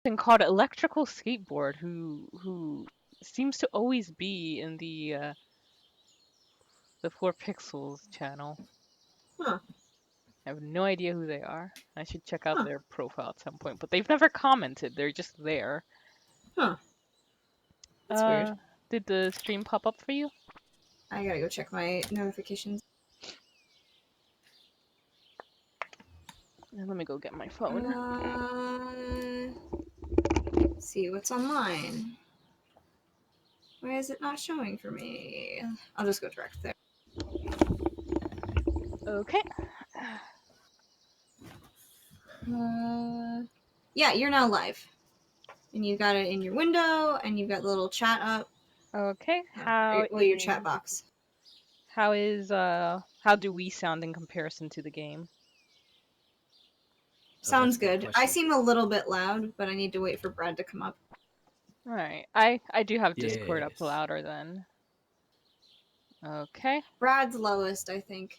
person called Electrical Skateboard who seems to always be in the 4 Pixels channel. Huh. I have no idea who they are. I should check out Huh. their profile at some point, but they've never commented. They're just there. Huh. That's weird. Did the stream pop up for you? I gotta go check my notifications. Let me go get my phone. Let's see what's online. Why is it not showing for me? I'll just go direct there. Okay. Yeah, you're now live. And you got it in your window, and you've got the little chat up. Okay. Your chat box. How do we sound in comparison to the game? Sounds good. I seem a little bit loud, but I need to wait for Brad to come up. Alright. I do have Discord up louder then. Okay. Brad's lowest, I think.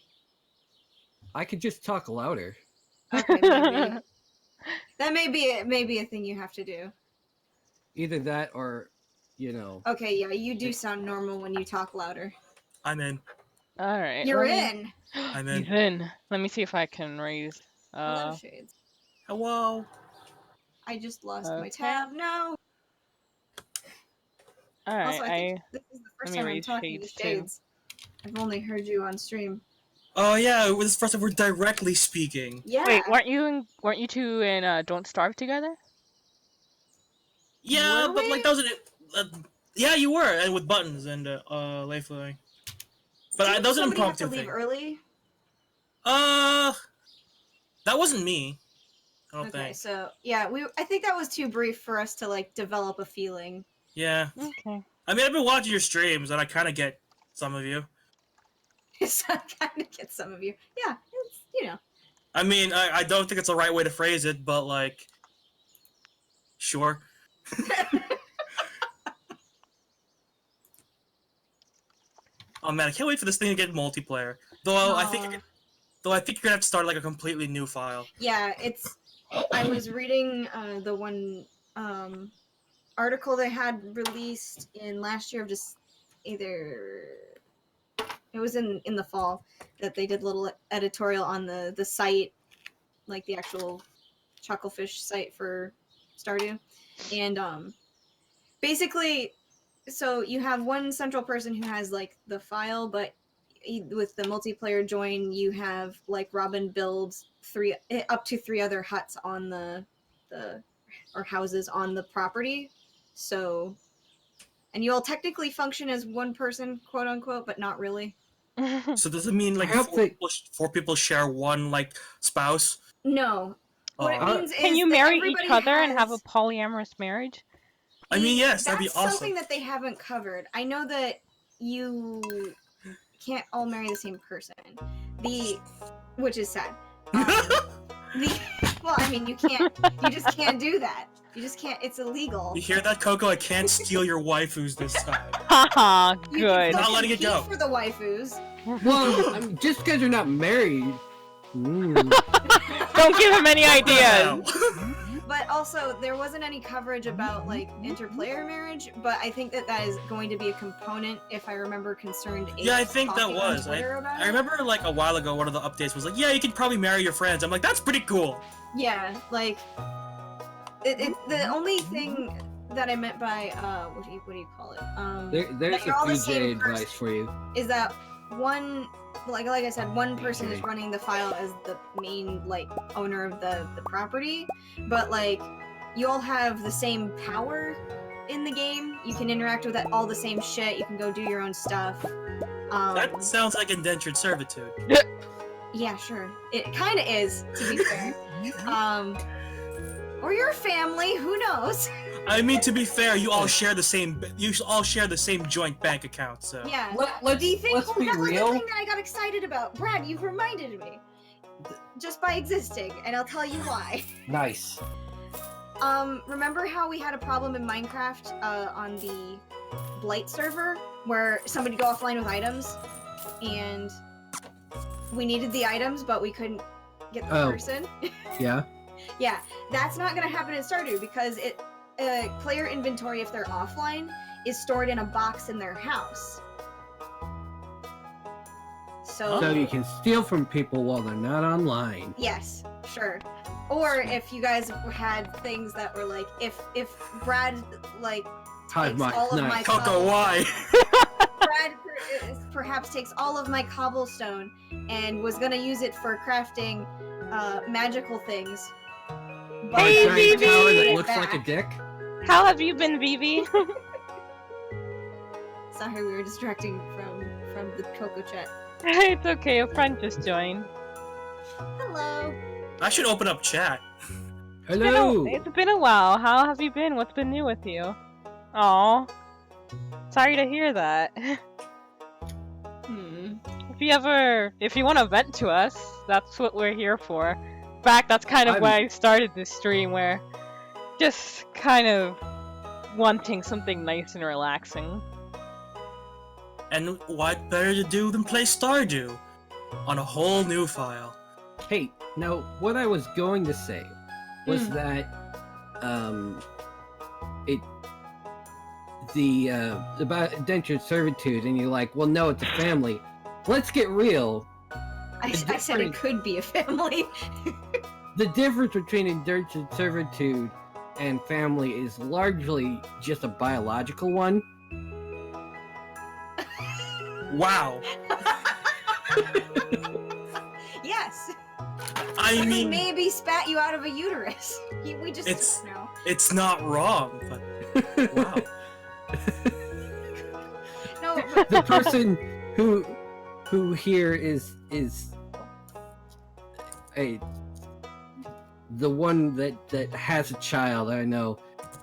I could just talk louder. Okay, maybe. That may be a thing you have to do. Either that or, you know. Okay, yeah, you do sound normal when you talk louder. I'm in. Alright. You're in! I'm in. He's in. Let me see if I can raise. Hello, Shades. Hello. I just lost my tab. No! Alright, also, I think this is the first time I'm talking to Shades. I've only heard you on stream. Oh yeah, it was the first time we're directly speaking. Yeah. Wait, weren't you two in Don't Starve together? Yeah, but like that was yeah, you were, and with buttons and Layfly. But that was an impromptu have to leave thing. Early? That wasn't me. I don't think. Okay, so yeah, I think that was too brief for us to like develop a feeling. Yeah. Okay. I mean, I've been watching your streams, and I kind of get some of you. I kind of get some of you. Yeah, it's, you know. I mean, I don't think it's the right way to phrase it, but like, sure. Oh man, I can't wait for this thing to get multiplayer. Though I think you're gonna have to start like a completely new file. Yeah, I was reading the one article they had released in last year of just either it was in the fall that they did a little editorial on the site, like the actual Chucklefish site for Stardew, and basically, so you have one central person who has like the file, but with the multiplayer join, you have like Robin builds up to 3 other huts on the or houses on the property. So, and you all technically function as one person, quote unquote, but not really. So does it mean like 4 people share one like spouse? No. What it means is can you marry each other and have a polyamorous marriage? I mean, yes, that'd be awesome. That's something that they haven't covered. I know that you can't all marry the same person. Which is sad. Well, I mean, you just can't do that. You just can't, it's illegal. You hear that, Coco? I can't steal your waifus this time. Haha, good. Not letting it go. For the waifus. Well, I mean, just because you're not married. Don't give him any ideas. But also, there wasn't any coverage about like interplayer marriage, but I think that is going to be a component, if I remember Concerned. Yeah, I think that was. I remember like a while ago, one of the updates was like, yeah, you can probably marry your friends. I'm like, that's pretty cool. Yeah, like, the only thing that I meant by, what do you call it? There's a PJ advice for you. Is that one, like I said, one person is running the file as the main, like, owner of the property, but, like, you all have the same power in the game. You can interact with all the same shit. You can go do your own stuff. That sounds like indentured servitude. Yeah, sure. It kind of is, to be fair. Or your family, who knows? I mean, to be fair, you all share the same joint bank account, so. Yeah. Let's do you think be that was real. the thing that I got excited about? Brad, you've reminded me. Just by existing, and I'll tell you why. Nice. Remember how we had a problem in Minecraft on the Blight server where somebody go offline with items, and we needed the items, but we couldn't get the person? Yeah. Yeah, that's not gonna happen in Stardew because player inventory, if they're offline, is stored in a box in their house. So So you can steal from people while they're not online. yes, sure. Or if you guys had things that were like, if Brad like Hive takes mind, all of nice. my Coco, why? Brad perhaps takes all of my cobblestone and was gonna use it for crafting magical things. Or Hey, a giant Vivi! tower that It looks like a back. dick. How have you been, Vivi? Sorry, we were distracting from the Coco chat. It's okay, a friend just joined. Hello. I should open up chat. Hello. It's been a while. How have you been? What's been new with you? Aw. Sorry to hear that. If you want to vent to us, that's what we're here for. In fact, that's kind of why I started this stream, where just kind of wanting something nice and relaxing. And what better to do than play Stardew on a whole new file? Hey, now what I was going to say was that about indentured servitude, and you're like, well, no, it's a family. Let's get real. I said it could be a family. The difference between indentured servitude and family is largely just a biological one. Wow. Yes. I mean, Maybe spat you out of a uterus. We just It's- don't know. it's not wrong, but wow. No, but The person who here is the one that has a child. I know.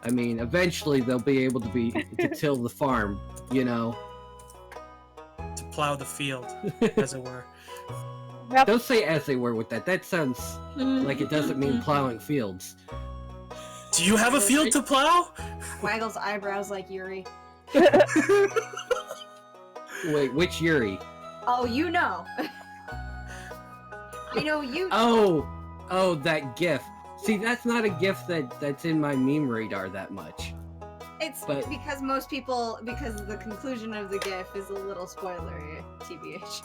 I mean, eventually they'll be able to till the farm. You know. To plow the field, as it were. Don't say as they were with that. That sounds like it doesn't mean plowing fields. Do you have a field to plow? waggles eyebrows like Yuri. Wait, which Yuri? Oh, you know. I know you. Oh, that GIF. See, that's not a GIF that's in my meme radar that much. It's but- because the conclusion of the GIF is a little spoilery, TBH.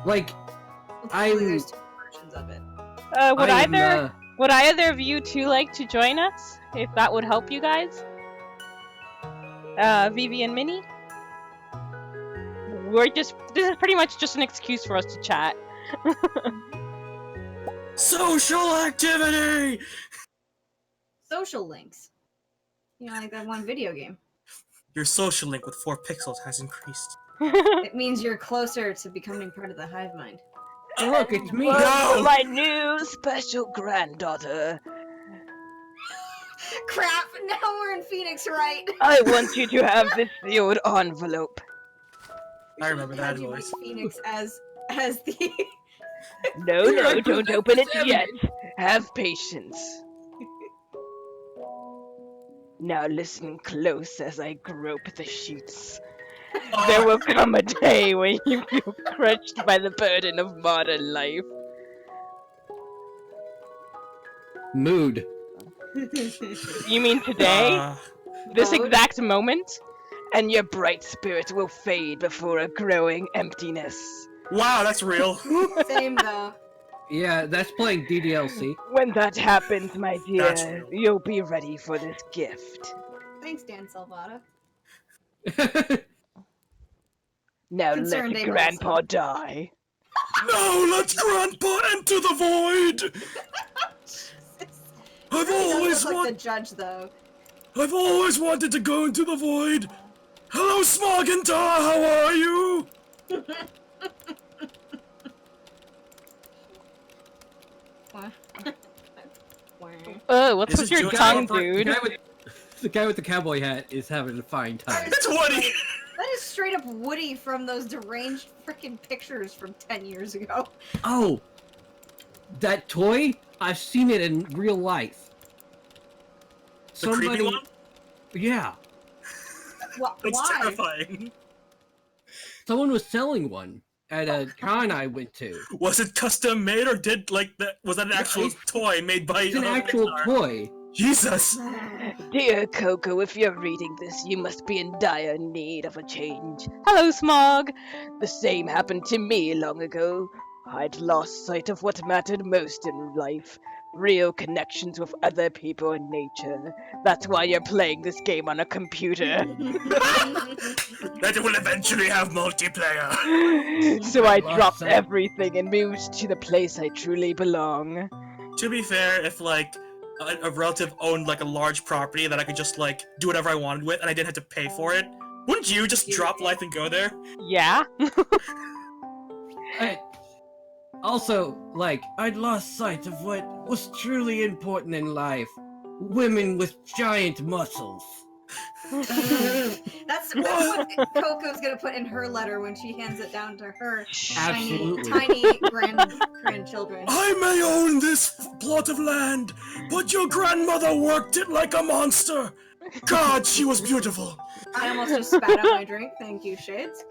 Like, Well, technically I'm- there's two versions of it. Would either of you two like to join us? If that would help you guys? Vivi and Minnie? This is pretty much just an excuse for us to chat. Social activity! Social links. You know, like that one video game. Your social link with 4 pixels has increased. It means you're closer to becoming part of the hive mind. Look, it's me. No! My new special granddaughter. Crap! Now we're in Phoenix, right? I want you to have this sealed envelope. I remember that How'd you voice. make Phoenix as the. No, don't open it yet. Have patience. Now listen close as I grope the sheets. There will come a day when you feel crushed by the burden of modern life. Mood. You mean today? This Mode? exact moment? And your bright spirit will fade before a growing emptiness. Wow, that's real. Same though. Yeah, that's playing DDLC. When that happens, my That's dear, real. you'll be ready for this gift. Thanks, Dan Salvata. Now Concerned let Abe Grandpa also. die. No, let Grandpa enter the void! I've He does always look like wanted. the judge though. I've always wanted to go into the void. Hello, Smogentar. How are you? What's This with is your Joe's tongue, fault. dude? The guy with the cowboy hat is having a fine time. It's Woody. That is straight up Woody from those deranged freaking pictures from 10 years ago. Oh, that toy? I've seen it in real life. The creepy one? Yeah, It's Why? terrifying. someone was selling one at a con I went to. Was it custom made or was that an actual toy made by It's an actual Pixar? toy. Jesus! Dear Coco, if you're reading this, you must be in dire need of a change. Hello, Smog! The same happened to me long ago. I'd lost sight of what mattered most in life. Real connections with other people and nature. That's why you're playing this game on a computer. That will eventually have multiplayer. So I lost dropped sight. everything and moved to the place I truly belong. To be fair, if like a relative owned like a large property that I could just like do whatever I wanted with and I didn't have to pay for it, wouldn't you just drop life and go there? Yeah? Also, like, I'd lost sight of what was truly important in life. Women with giant muscles. That's what Coco's gonna put in her letter when she hands it down to her Absolutely. tiny grandchildren. I may own this plot of land, but your grandmother worked it like a monster. God, she was beautiful. I almost just spat out my drink. Thank you, Shades.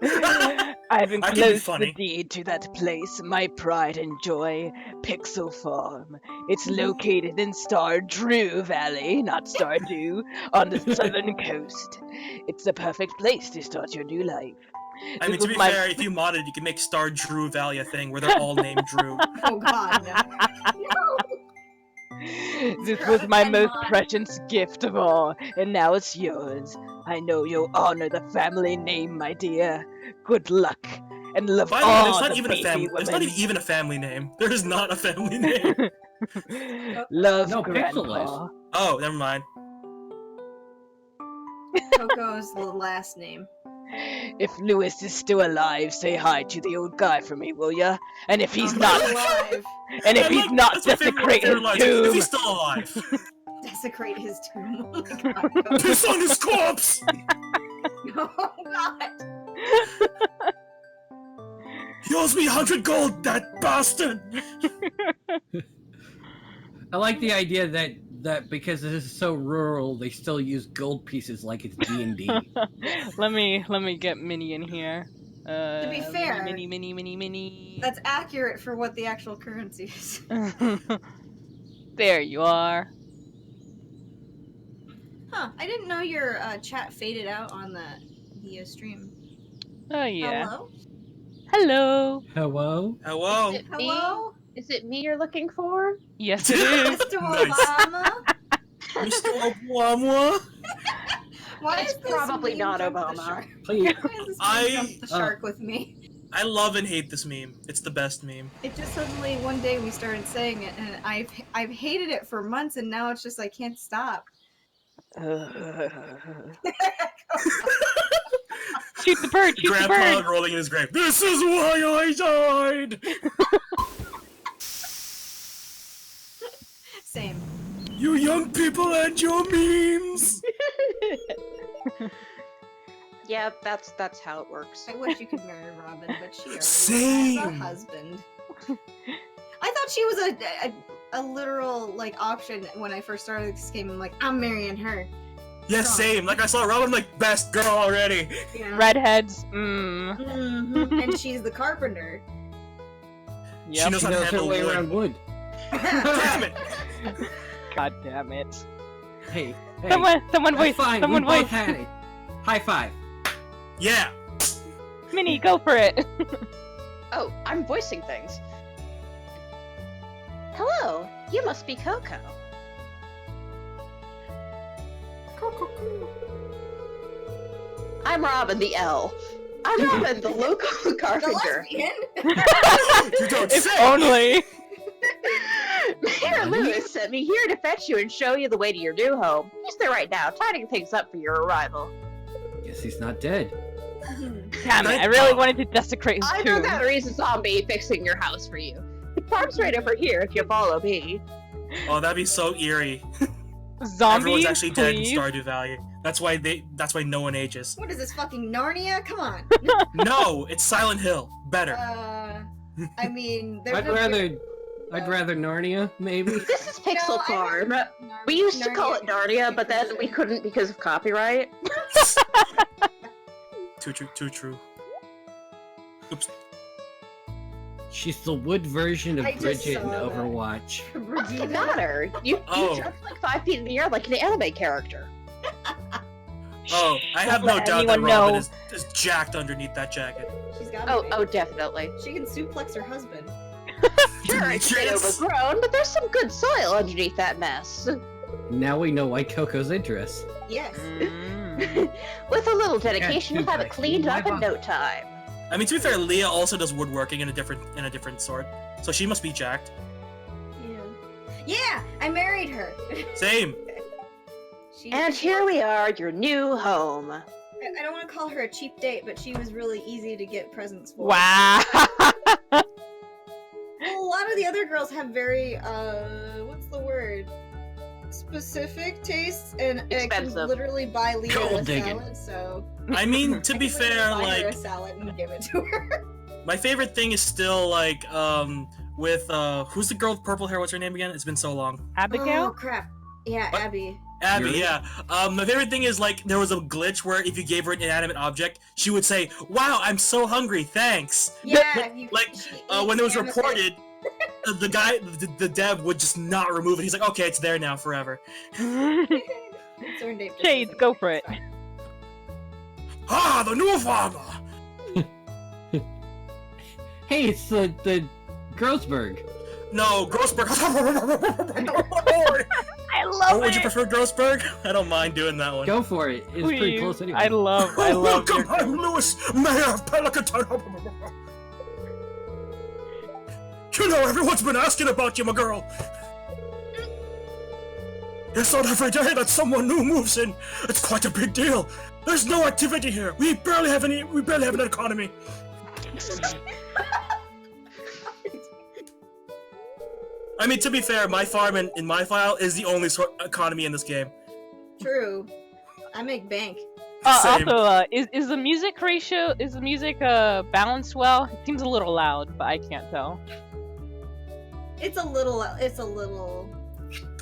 I've be enclosed the funny. deed to that place, my pride and joy, Pixel Farm. It's located in Stardew Valley, not Stardew, on the southern coast. It's the perfect place to start your new life. I mean, to be fair, if you modded, you can make Stardew Valley a thing where they're all named Drew. Oh God, no. No. This was my most precious gift of all, and now it's yours. I know you'll honor the family name, my dear. Good luck, and love By the way, all there's not the even a baby family. There's not women. even a family name. There is not a family name. Love, No, Pixel Grandpa. Oh, never mind. Coco's the last name. If Lewis is still alive, say hi to the old guy for me, will ya? And if he's I'm not, alive. and if I he's like- not, that's my favorite desecrate his line. If tomb. he's still alive, Desecrate his tomb. Oh my God. piss on his corpse. Oh God. He owes me 100 gold, that bastard. I like the idea that because this is so rural, they still use gold pieces like it's D&D. let me get Minnie in here. To be fair, Minnie. That's accurate for what the actual currency is. There you are. Huh? I didn't know your chat faded out on the stream. Oh yeah. Hello. Hello. Hello? Hello. Is it me? Hello. Is it me you're looking for? Yes, it is. Mr. Nice. Obama. Mr. Obama. Why It's is this probably meme not jump the Obama. shark? Please. Why is this meme jump the shark with me? I love and hate this meme. It's the best meme. It just suddenly one day we started saying it, and I've hated it for months, and now it's just I can't stop. Shoot the bird! Shoot the Grandpa bird! rolling in his grave. This is why I died. Same. You young people and your memes. Yeah, that's how it works. I wish you could marry Robin, but she already has a Same. husband. I thought she was a literal like option when I first started this game. I'm like, I'm marrying her. Yes, same. Like I saw Robin, I'm like, best girl already. You know? Redheads. And she's the carpenter. She Yep. knows She how to knows her handle way wood. around wood. Damn it. God damn it. Hey, Someone that's voice. fine. Someone we both voice. had it. High five. Yeah. Minnie, go for it. Oh, I'm voicing things. Hello, you must be Coco. I'm Robin the L. I'm Robin the local The carpenter. lesbian. You don't If say. only. Mayor Lewis sent me here to fetch you and show you the way to your new home. He's there right now, tidying things up for your arrival. Guess he's not dead. Damn it! I really wanted to desecrate his I know tomb. that he's a zombie fixing your house for you. The farm's right over here if you follow me. Oh, that'd be so eerie. Zombies, Everyone's actually dead in please. Stardew Valley. That's why no one ages. What is this fucking Narnia? Come on. No, it's Silent Hill. Better. I mean, there's I'd no rather Narnia, maybe. This is Pixel I Farm. Narnia- We used to call it Narnia Narnia, but then we couldn't because of copyright. Too true. Oops. She's the wood version of I just Bridget in saw that. Overwatch. What's the Regina. matter? You Oh. jump like 5 feet in the air like an anime character. Oh, I have Don't no let doubt that anyone Robin know. is jacked underneath that jacket. She's got Oh, definitely. She can suplex her husband. Sure, it's a bit Demetrius. overgrown, but there's some good soil underneath that mess. Now we know why Coco's interests. Yes. Mm. With a little dedication, Yeah, we'll have it cleaned up in no time. I mean, to be fair, Leah also does woodworking in a different sort, so she must be jacked. Yeah, I married her. Same. And here we are, your new home. I don't want to call her a cheap date, but she was really easy to get presents for. Wow. Well, a lot of the other girls have very, what's the word? Specific tastes, and I can Expensive. literally buy Leah Gold a digging. salad, so... I mean, to be I can literally fair, buy her a like, salad and give it to her. my favorite thing is still, like, with, who's the girl with purple hair? What's her name again? It's been so long. Oh, Abigail? crap. Yeah, What? Abby. Abby, Yuri? yeah. My favorite thing is, like, there was a glitch where if you gave her an inanimate object, she would say, "Wow, I'm so hungry, thanks." Yeah, you, Like, she when it was eats reported, the guy, the dev would just not remove it. He's like, "Okay, it's there now forever." Concerned Dave just Shades, doesn't go care. for it. It's fine. Ah, the new farmer! Hey, it's the Grossberg. No, Grossberg. I love Would you it. prefer Grossberg? I don't mind doing that one. Go for it. It's pretty Please. close anyway. I love Welcome, your I'm Lewis, Mayor of Pelican Town. You know, everyone's been asking about you, my girl. It's not every day that someone new moves in. It's quite a big deal. There's no activity here. We barely have an economy. I mean, to be fair, my farm in my file is the only economy in this game. True. I make bank. Same. Also, is the music balanced well? It seems a little loud, but I can't tell. It's a little.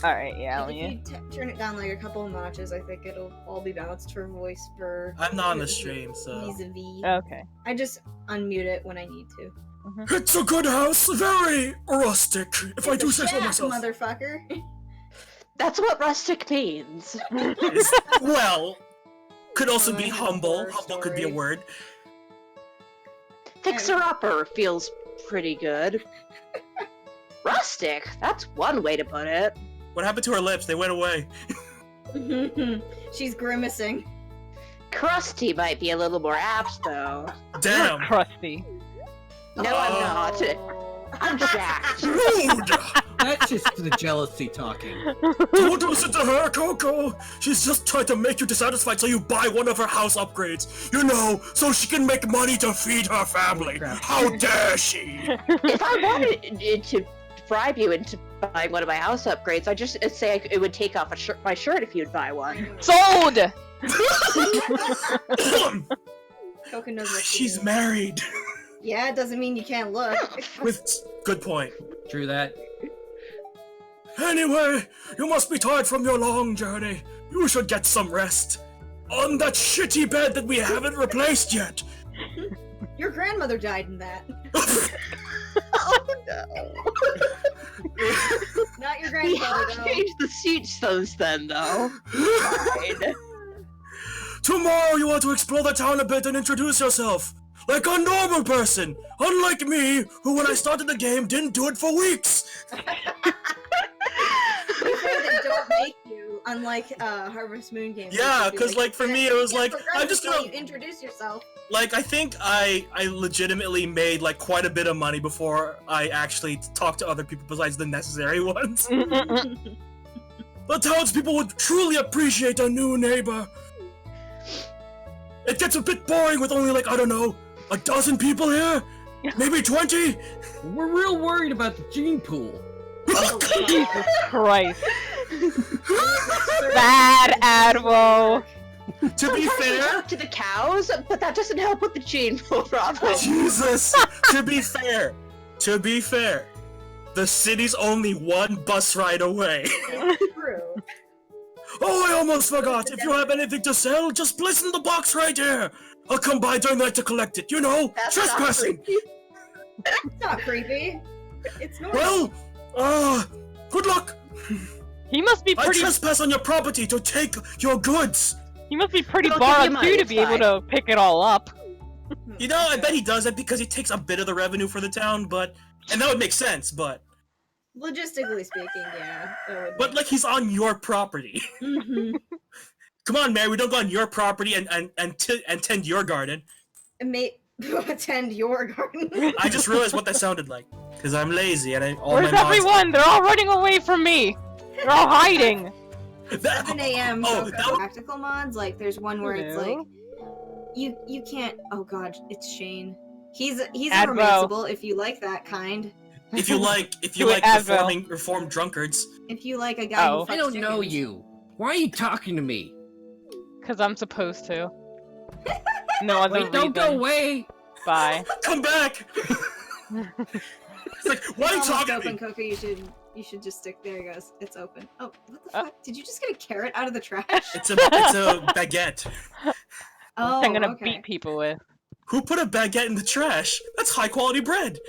All right, yeah. If you turn it down like a couple of notches, I think it'll all be balanced for voice for. I'm not on the stream, so. Vis-a-vis. Okay. I just unmute it when I need to. It's a good house, very rustic, if I It's do a say so shack, myself. motherfucker. That's what rustic means. Well, could also Oh, be I have a humble. horror Humble could be a story. word. Fixer-upper feels pretty good. Rustic, that's one way to put it. What happened to her lips? They went away. She's grimacing. Crusty might be a little more apt, though. Damn. Crusty. No, I'm not. Oh. I'm jacked. Rude! That's just the jealousy talking. Don't listen to her, Coco! She's just trying to make you dissatisfied so you buy one of her house upgrades. You know, so she can make money to feed her family. Crap. How dare she! If I wanted to bribe you into buying one of my house upgrades, I'd just say it would take off my shirt if you'd buy one. Sold. Coco knows what to She's do. married. Yeah, it doesn't mean you can't look. With good point. True that. Anyway, you must be tired from your long journey. You should get some rest. On that shitty bed that we haven't replaced yet. Your grandmother died in that. Oh no. Not your We grandfather, have though. changed the seat since then, though. Fine. Tomorrow you want to explore the town a bit and introduce yourself. Like a normal person. Unlike me, who when I started the game didn't do it for weeks. To be fair, they don't make you, unlike Harvest Moon game. Yeah, 'cause, like, for me, it was like, I'm just gonna- You introduce yourself. Like, I think I legitimately made, like, quite a bit of money before I actually talked to other people besides the necessary ones. The townspeople would truly appreciate a new neighbor. It gets a bit boring with only, like, I don't know, a dozen people here? Maybe 20? We're real worried about the gene pool. Jesus Christ. Bad Advo. To be Sometimes we fair, talk to the cows, but that doesn't help with the gene pool problem. Jesus! To be fair, the city's only one bus ride away. True. Oh, I almost forgot. If you have anything to sell, just place in the box right here. I'll come by during the night to collect it. You know, That's not trespassing. creepy. It's not creepy. It's normal. Well, good luck. He must be I pretty. trespass on your property to take your goods. He must be pretty I'll give you borrowed money, too to it's be able fine. to pick it all up. You know, I bet he does it because he takes a bit of the revenue for the town, and that would make sense, but Logistically speaking, yeah. like he's on your property. Mm-hmm. Come on, Mary, we don't go on your property and tend your garden. Attend your garden. I just realized what that sounded like. Because I'm lazy and all Where's my mods... everyone? They're all running away from me. They're all hiding. 7 a.m. Oh, Coco that was- practical mods. Like, there's one where it's Hello? like, you can't. Oh God, it's Shane. He's a Advo. romanceable if you like that kind. If you like Do it, Advil. reformed drunkards. If you like a guy Oh. who fucks I don't know chickens. you. Why are you talking to me? Cause I'm supposed to. No other Wait, don't go reason. away! Bye. Come back! It's like, why are you It's almost talking to open, me? Coco. You should just stick. There he goes. It's open. Oh, what the Uh. fuck? Did you just get a carrot out of the trash? It's a baguette. Oh, I'm gonna okay. beat people with. Who put a baguette in the trash? That's high quality bread.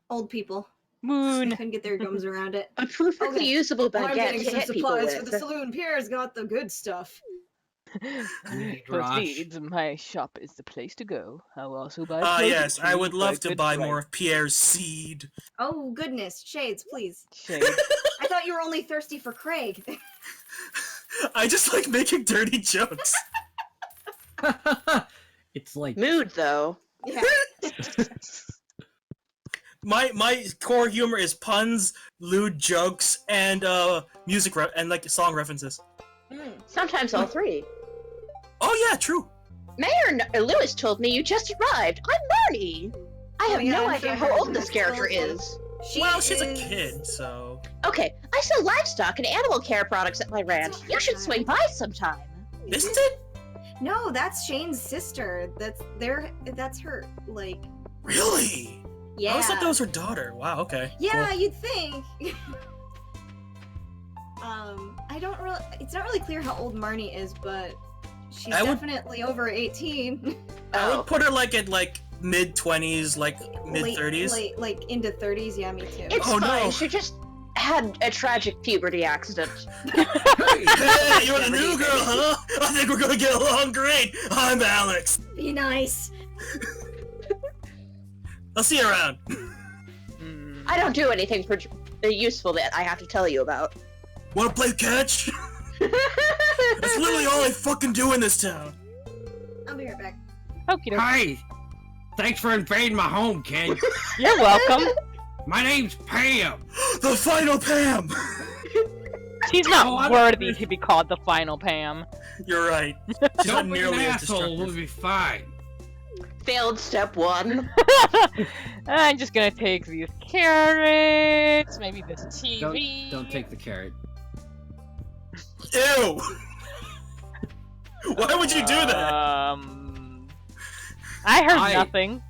Old people. Moon. Couldn't get their gums around it. A perfectly Okay. usable I'm baguette getting to some hit people supplies for with. the saloon. Pierre's got the good stuff. Proceeds. My shop is the place to go. I'll also buy. Yes, clothing I too, would love but to good buy price. more of Pierre's seed. Oh goodness, shades, please. Shade. I thought you were only thirsty for Craig. I just like making dirty jokes. It's like Mood, though. Yeah. My core humor is puns, lewd jokes, and music and like song references. Mm. Sometimes all three. Oh yeah, true. Mayor Lewis told me you just arrived. I'm Marnie. I have yeah, no I'm idea sure how I old this heard character that. is. She Well, she's a is- kid, so... Okay, I sell livestock and animal care products at my ranch. It's okay, You should guys. swing by sometime. Isn't it? No, that's Shane's sister. That's her. Like, Really? yeah. I always thought that was her daughter. Wow, okay. Yeah, cool. you'd think. I don't really. It's not really clear how old Marnie is, but she's I would- definitely over 18. I Oh. would put her like at like mid-20s, like mid-30s. Late, like into 30s. Yeah, me too. It's Oh, fine. no. She just had a tragic puberty accident. Hey, you're the new girl, huh? I think we're gonna get along great. I'm Alex. Be nice. I'll see you around. Hmm. I don't do anything useful that I have to tell you about. Wanna play catch? That's literally all I fucking do in this town. I'll be right back. Okie doke. Hi! Thanks for invading my home, kid. You're welcome. My name's Pam. The final Pam. She's Oh, not I'm- worthy to be called the final Pam. You're right. She's not Don't be an nearly as asshole, we'll destructive. be fine. Failed step one. I'm just gonna take these carrots, maybe this TV. Don't take the carrot. Ew. Why would you do that? I heard I- nothing.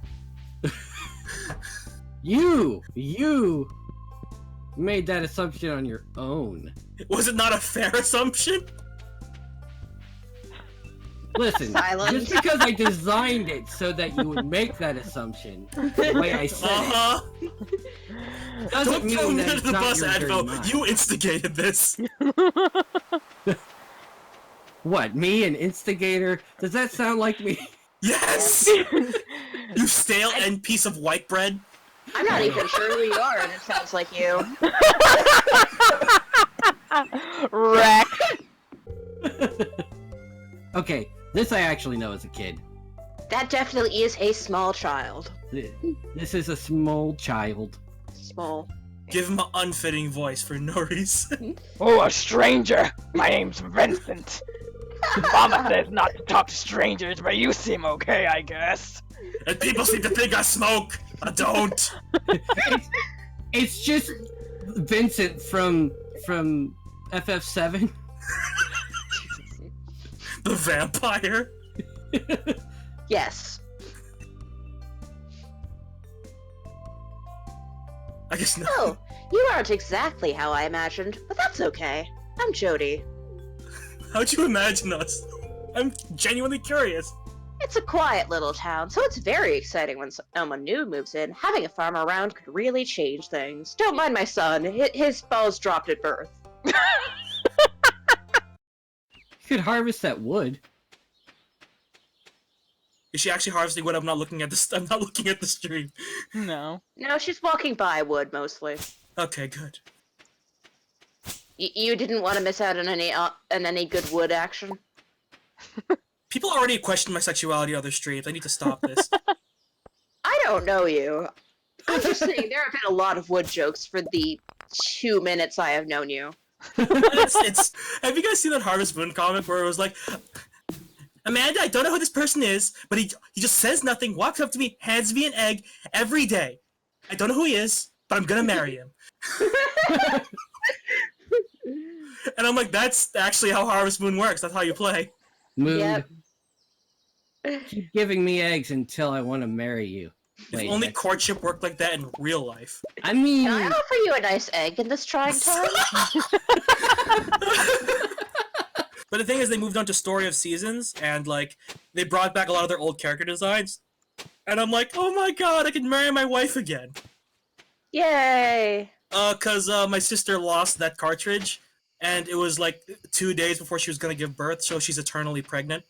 You made that assumption on your own. Was it not a fair assumption? Listen, Silence. just because I designed it so that you would make that assumption, the way I said Uh-huh. it, doesn't Don't throw mean me that under it's the not bus, your dirty Advo. mind. You instigated this. What, me, an instigator? Does that sound like me? Yes! You stale end piece of white bread. I'm not even sure who you are, and it sounds like you. Wreck. Okay, this I actually know as a kid. That definitely is a small child. This is a small child. Small. Give him an unfitting voice for no reason. Oh, a stranger. My name's Vincent. Mama says not to talk to strangers, but you seem okay, I guess. And people seem to think I smoke. I don't. It's just Vincent from FF7. The vampire. Yes. I guess not. Oh, you aren't exactly how I imagined, but that's okay. I'm Jody. How'd you imagine us? I'm genuinely curious. It's a quiet little town, so it's very exciting when someone new moves in. Having a farm around could really change things. Don't mind my son, his balls dropped at birth. You could harvest that wood. Is she actually harvesting wood? I'm not looking at this. I'm not looking at the stream. No. No, she's walking by wood, mostly. Okay, good. You didn't want to miss out on any good wood action? People already question my sexuality on other streams. I need to stop this. I don't know you. I'm just saying there have been a lot of wood jokes for the 2 minutes I have known you. it's. Have you guys seen that Harvest Moon comic where it was like, Amanda, I don't know who this person is, but he just says nothing, walks up to me, hands me an egg every day. I don't know who he is, but I'm gonna marry him. And I'm like, that's actually how Harvest Moon works. That's how you play. Moon. Yep. Keep giving me eggs until I want to marry you. If only courtship worked like that in real life. I mean... Can I offer you a nice egg in this trying time? But the thing is, they moved on to Story of Seasons, and like they brought back a lot of their old character designs. And I'm like, oh my god, I can marry my wife again. Yay! Cause my sister lost that cartridge, and it was like 2 days before she was gonna give birth, so she's eternally pregnant.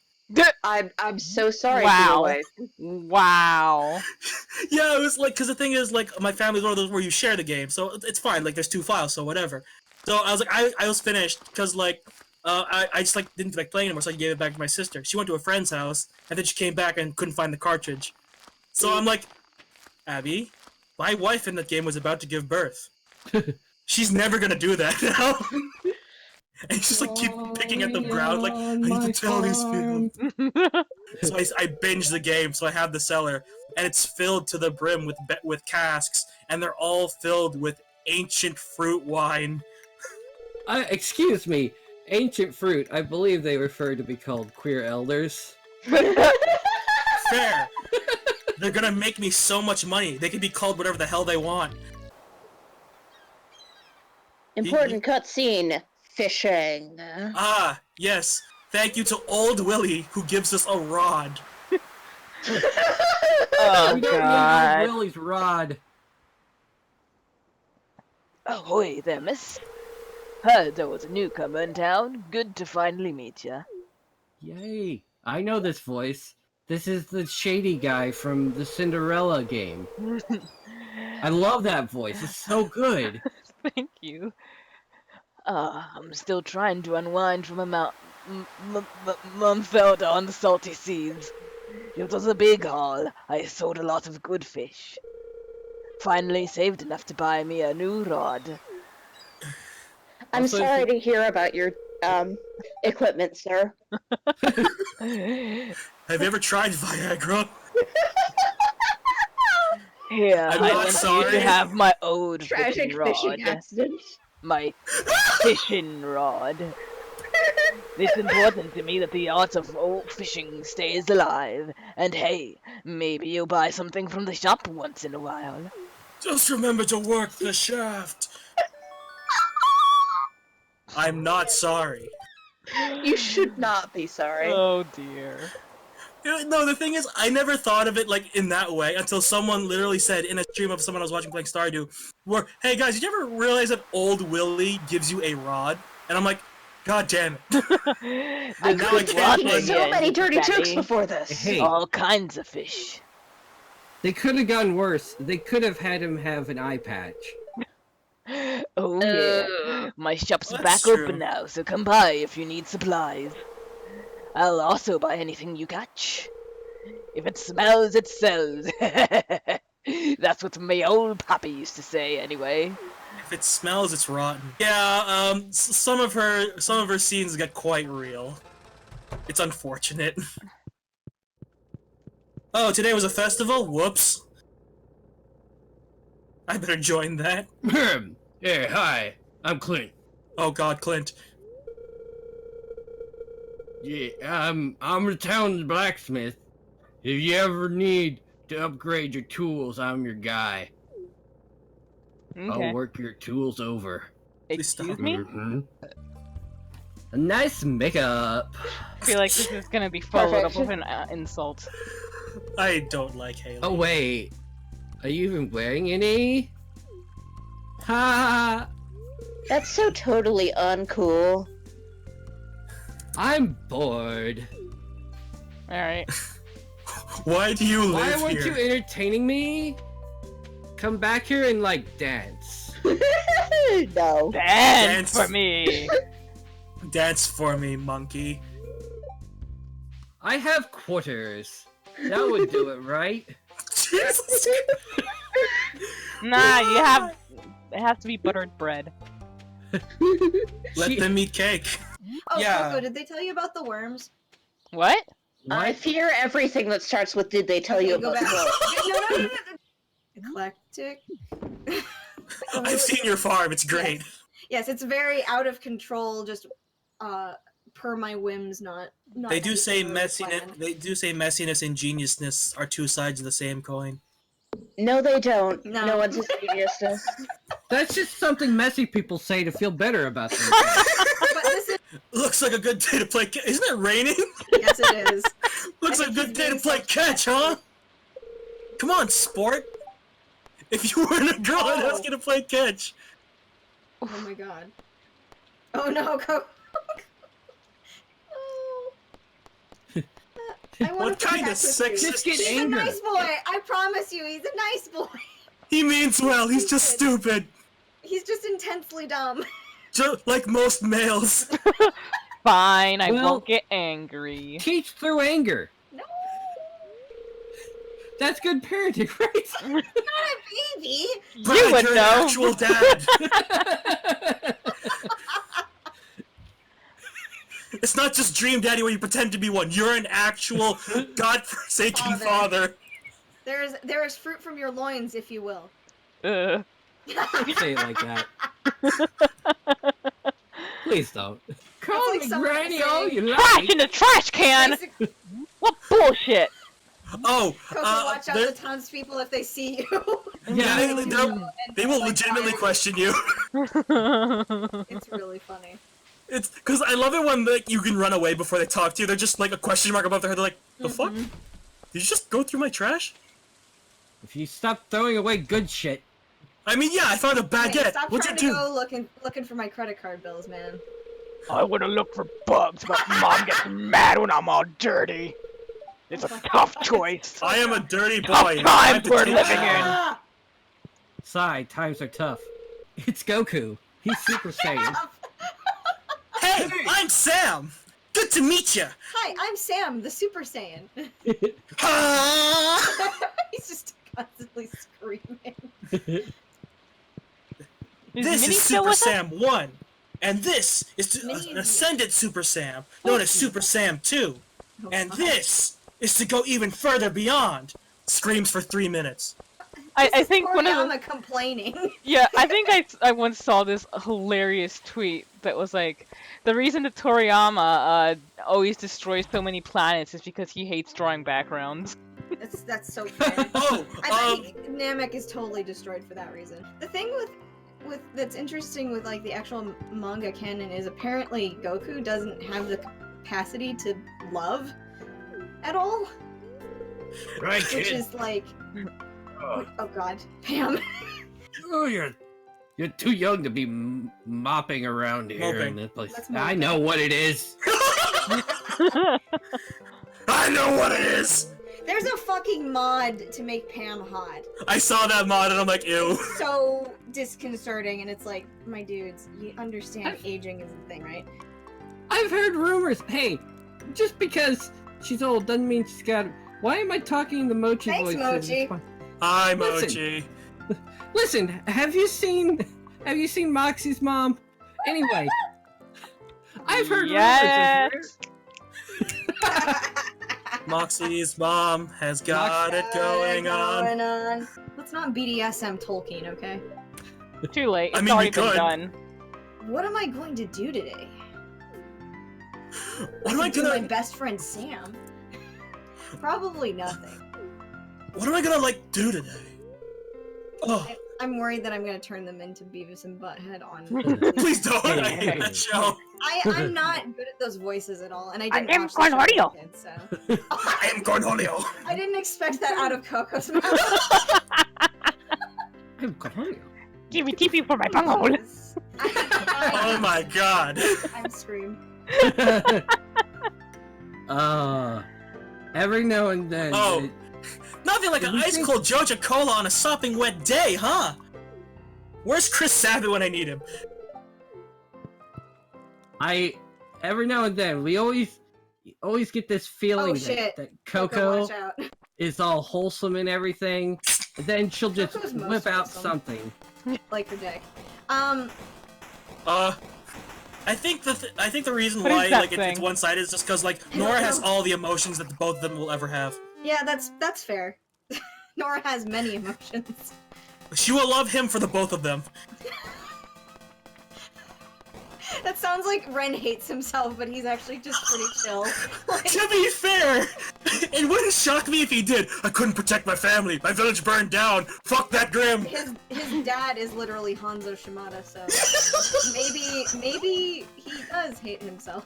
I'm so sorry Wow. for your wife. Wow. Yeah, it was like, cause the thing is, like, my family's one of those where you share the game, so it's fine. Like, there's 2 files, so whatever. So I was like, I was finished, cause like, I just like didn't feel like playing anymore, so I gave it back to my sister. She went to a friend's house, and then she came back and couldn't find the cartridge. So I'm like, Abby, my wife in that game was about to give birth. She's never gonna do that now. And he's just like keep picking at the ground, like, I need to tell these people. So I binged the game, so I have the cellar, and it's filled to the brim with casks, and they're all filled with ancient fruit wine. excuse me. Ancient fruit, I believe they refer to be called queer elders. Fair. They're gonna make me so much money. They can be called whatever the hell they want. Important cutscene. Fishing. Ah, yes. Thank you to Old Willie, who gives us a rod. Oh We don't need god. Old Willie's rod. Ahoy there, miss. Heard there was a newcomer in town. Good to finally meet ya. Yay. I know this voice. This is the shady guy from the Cinderella game. I love that voice. It's so good. Thank you. I'm still trying to unwind from a month out on the salty seas. It was a big haul. I sold a lot of good fish. Finally saved enough to buy me a new rod. I'm Also, sorry to hear about your equipment, sir. Have you ever tried Viagra? Here, I'm I not want you sorry. to have my old Tragic fishing fishing rod. accident. My fishing rod. It's important to me that the art of old fishing stays alive. And hey, maybe you'll buy something from the shop once in a while. Just remember to work the shaft. I'm not sorry. You should not be sorry. Oh dear. No, the thing is, I never thought of it like in that way until someone literally said in a stream of someone I was watching playing Stardew, where, hey guys, did you ever realize that Old Willie gives you a rod? And I'm like, god damn it. There's now I good can't rod play. in So here, many dirty Daddy. jokes before this. Hey, All kinds of fish. they could have gone worse. They could have had him have an eye patch. Oh yeah. My shop's That's back true. open now, so come by if you need supplies. I'll also buy anything you catch. If it smells, it sells. That's what my old pappy used to say, anyway. If it smells, it's rotten. Yeah, some of her scenes get quite real. It's unfortunate. Oh, today was a festival? Whoops. I better join that. Hey, hi. I'm Clint. Oh god, Clint. Yeah, I'm the town's blacksmith. If you ever need to upgrade your tools, I'm your guy. Okay. I'll work your tools over. Please stop. Excuse me? Mhm. A nice makeup. I feel like this is gonna be followed up Perfect. with an insult. I don't like Haley. Oh wait, are you even wearing any? Ha! That's so totally uncool. I'm bored. Alright. Why do you Why live weren't here? you entertaining me? Come back here and like dance. No. Dance for me! Dance for me, monkey. I have quarters. That would do it, right? Jesus. Nah, you have. It has to be buttered bread. Let She- them eat cake. Oh, Yeah. Coco, did they tell you about the worms? What? I fear everything that starts with "Did they tell Okay, you go about back. the No. Eclectic. I've seen your farm. It's great. Yes, it's very out of control. Just per my whims, not. They do say anything really messiness. planned. They do say messiness and geniusness are two sides of the same coin. No, they don't. No. No one's a genius. That's just something messy people say to feel better about themselves. But this is Looks like a good day to play. Isn't it raining? yes, it is. Looks I like a think good he's day to being play catch, huh? self-protective. Come on, sport. If you weren't a girl, I'd ask you to play catch. Oh my god. Oh no, Coco. Oh. I wanna What kind of protect with you. sexist Just get He's angry. a nice boy. I promise you, he's a nice boy. He means well. He's just stupid. He's just intensely dumb. Just like most males. Fine, I Well- won't get angry. Teach through anger. No, That's good parenting, right? not a baby. Brad, You would you're know. an actual dad. It's not just dream daddy where you pretend to be one. You're an actual godforsaken Father. father. There is fruit from your loins, if you will. Ugh. Say it like that. Please don't. Call like me someone Granny saying, all you Trash like. in the trash can! Basic- What bullshit! Oh, Coco, watch out they're- the townspeople if they see you. yeah, Yeah. they will legitimately question you. It's really funny. It's because I love it when like you can run away before they talk to you. They're just like a question mark above their head. They're like, "The fuck? Did you just go through my trash?" If you stop throwing away good shit, I mean, yeah, I found a Hey, baguette. stop What'd you trying to do? go looking for my credit card bills, man. I would have looked for bugs, but Mom gets mad when I'm all dirty. It's a tough choice. I am a dirty boy. Tough I have times to we're take living that. in. sigh, times are tough. It's Goku. He's Super Saiyan. Hey, I'm Sam. Good to meet you. Hi, I'm Sam, the Super Saiyan. He's just constantly screaming. Is This Minnie is still Super with us? Sam 1. And this is Minnie is an you. Ascended Super Sam, known as Super Sam 2. Oh, And fuck. this is to go even further beyond. Screams for 3 minutes. I think one of the Toriyama complaining. yeah, I think I once saw this hilarious tweet that was like, the reason that Toriyama always destroys so many planets is because he hates drawing backgrounds. That's so fair. Oh, I think Namek is totally destroyed for that reason. The thing with that's interesting with like the actual manga canon is apparently Goku doesn't have the capacity to love at all, Right, which is like, oh god, Pam. Oh, you're too young to be mopping around here Moping. in this place. That's I moping. know what it is. I know what it is. There's a fucking mod to make Pam hot. I saw that mod and I'm like, ew. So disconcerting, and it's like, my dudes, you understand aging is a thing, right? I've heard rumors. Hey, just because she's old doesn't mean she's got. Why am I talking in the Mochi Thanks, voice? Mochi. Hi, Listen. Mochi. Listen, have you seen Moxie's mom? Anyway, I've heard Yes. rumors. Moxie's mom has got it going on. Let's not BDSM Tolkien, okay? Too late. It's I mean, already we been could. done. What am I going to do today? What am I do my gonna? best friend Sam? Probably nothing. What am I gonna like do today? Oh, I'm worried that I'm gonna turn them into Beavis and Butthead on. Please don't. I Hey, hate hey. that show. I'm not good at those voices at all, and I didn't am watch the show as a Cornholio. kid, so I am Cornholio. I didn't expect that out of Coco's mouth. I'm Cornholio. Give me TP for my bunghole. Oh my god. I'm screamed. Every now and then. Oh. Nothing like an ice cold Joja Cola on a sopping wet day, huh? Where's Chris Sabat when I need him? Every now and then we always get this feeling Oh, shit. that Coco, Coco watch out. is all wholesome and everything, and then she'll just Coco's most whip out wholesome. something. Like her dick. I think the reason What is why that like it's thing? one-sided is just because like Nora has all the emotions that both of them will ever have. Yeah, that's fair. Nora has many emotions. She will love him for the both of them. That sounds like Ren hates himself, but he's actually just pretty chill. Like, To be fair, it wouldn't shock me if he did. I couldn't protect my family. My village burned down. Fuck that Grim. his dad is literally Hanzo Shimada, so maybe he does hate himself.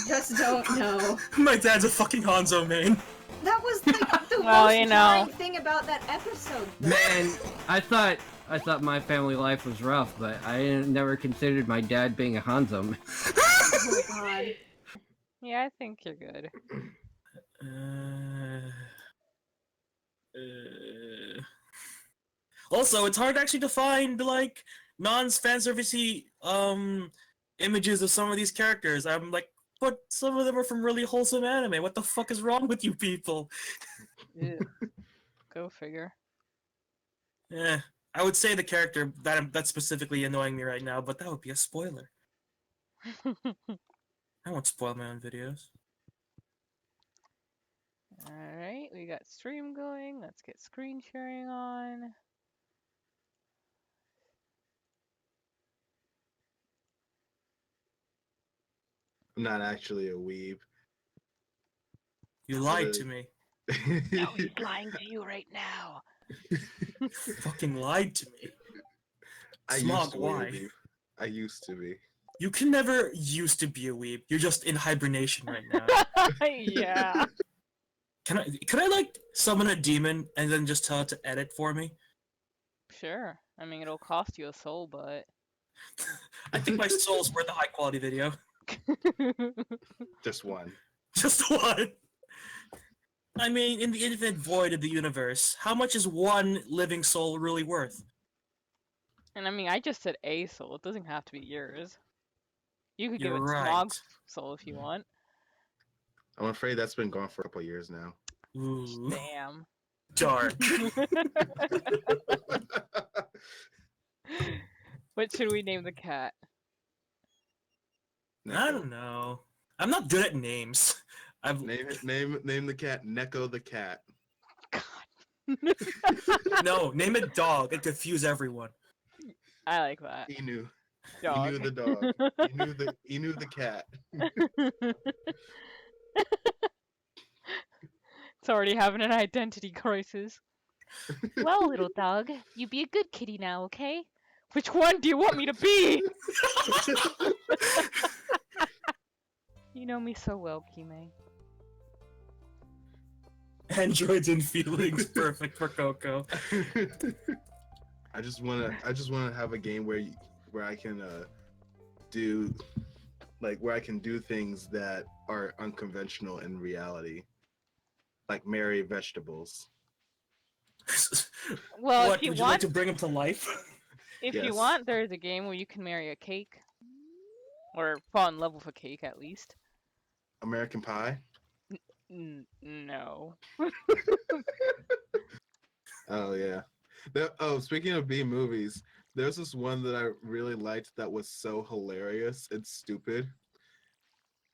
Just don't know. My dad's a fucking Hanzo main. That was like the Well, most you know. jarring thing about that episode. though. Man, I thought my family life was rough, but I never considered my dad being a Hanzo. Oh god. Yeah, I think you're good. Also, it's hard actually to find like non-fanservice-y images of some of these characters. I'm like, but some of them are from really wholesome anime. What the fuck is wrong with you people? Ew. Go figure. Yeah, I would say the character that's specifically annoying me right now, but that would be a spoiler. I won't spoil my own videos. Alright, we got stream going. Let's get screen sharing on. I'm not actually a weeb. You lied to me. No, he's lying to you right now. Fucking lied to me. I Smog, used to be a why? weeb. I used to be. You can never used to be a weeb. You're just in hibernation right now. Yeah. Can I like summon a demon and then just tell it to edit for me? Sure. I mean, it'll cost you a soul, but. I think my soul's worth a high quality video. Just one. Just one. I mean, in the infinite void of the universe, how much is one living soul really worth? And I mean, I just said a soul. It doesn't have to be yours. You could give You're it right. Smog's soul if you want. I'm afraid that's been gone for a couple years now. Ooh, Damn. dark. What should we name the cat? I don't know. I'm not good at names. I've Name the cat Neko the cat. no, name it dog and confuse everyone. I like that. Inu. Dog. Inu the dog. Inu the cat. It's already having an identity crisis. Well, little dog, you be a good kitty now, okay? Which one do you want me to be? You know me so well, Kime. Androids and feelings, perfect for Coco. I just wanna have a game where I can do where I can do things that are unconventional in reality, like marry vegetables. Well, What, if you would you like want, to bring him to life? if you Yes. want, there's a game where you can marry a cake, or fall in love with a cake at least. American Pie. No. Oh yeah. Speaking of B movies, there's this one that I really liked that was so hilarious and stupid.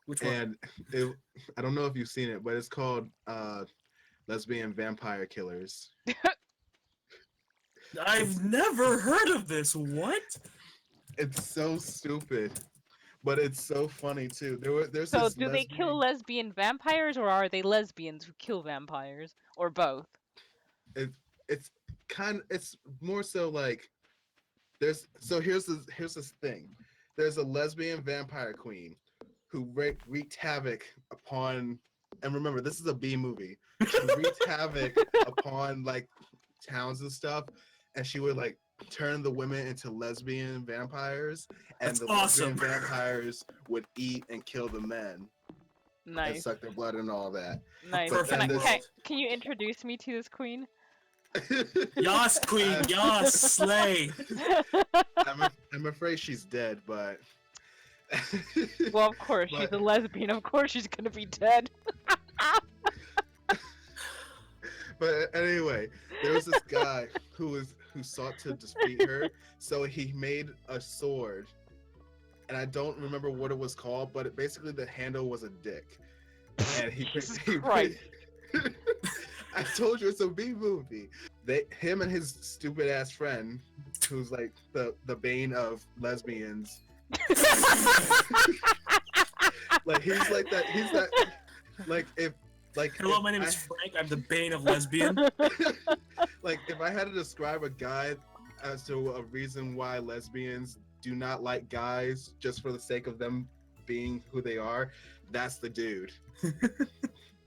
Which one? And I don't know if you've seen it, but it's called Lesbian Vampire Killers. I've never heard of this. What? It's so stupid, but it's so funny too. There's So, this do they kill lesbian vampires, or are they lesbians who kill vampires, or both? It's it's more so like here's this thing. There's a lesbian vampire queen who wreaked havoc upon, and remember, this is a B movie. She wreaked havoc upon like towns and stuff, and she would like turn the women into lesbian vampires, and That's the awesome. lesbian vampires would eat and kill the men and Nice. suck their blood and all that. Nice. Perfect world. Can you introduce me to this queen? Yas, queen, yas, slay. I'm afraid she's dead, but Well, of course, she's a lesbian. Of course she's gonna be dead. But anyway, there was this guy who sought to defeat her, so he made a sword, and I don't remember what it was called, but basically the handle was a dick, and Jesus Christ. I told you it's a B movie. Him and his stupid ass friend, who's like the bane of lesbians. Like he's like that. He's that. Like if like. Hello, my name is Frank. I'm the bane of lesbian. Like if I had to describe a guy as to a reason why lesbians do not like guys just for the sake of them being who they are, that's the dude.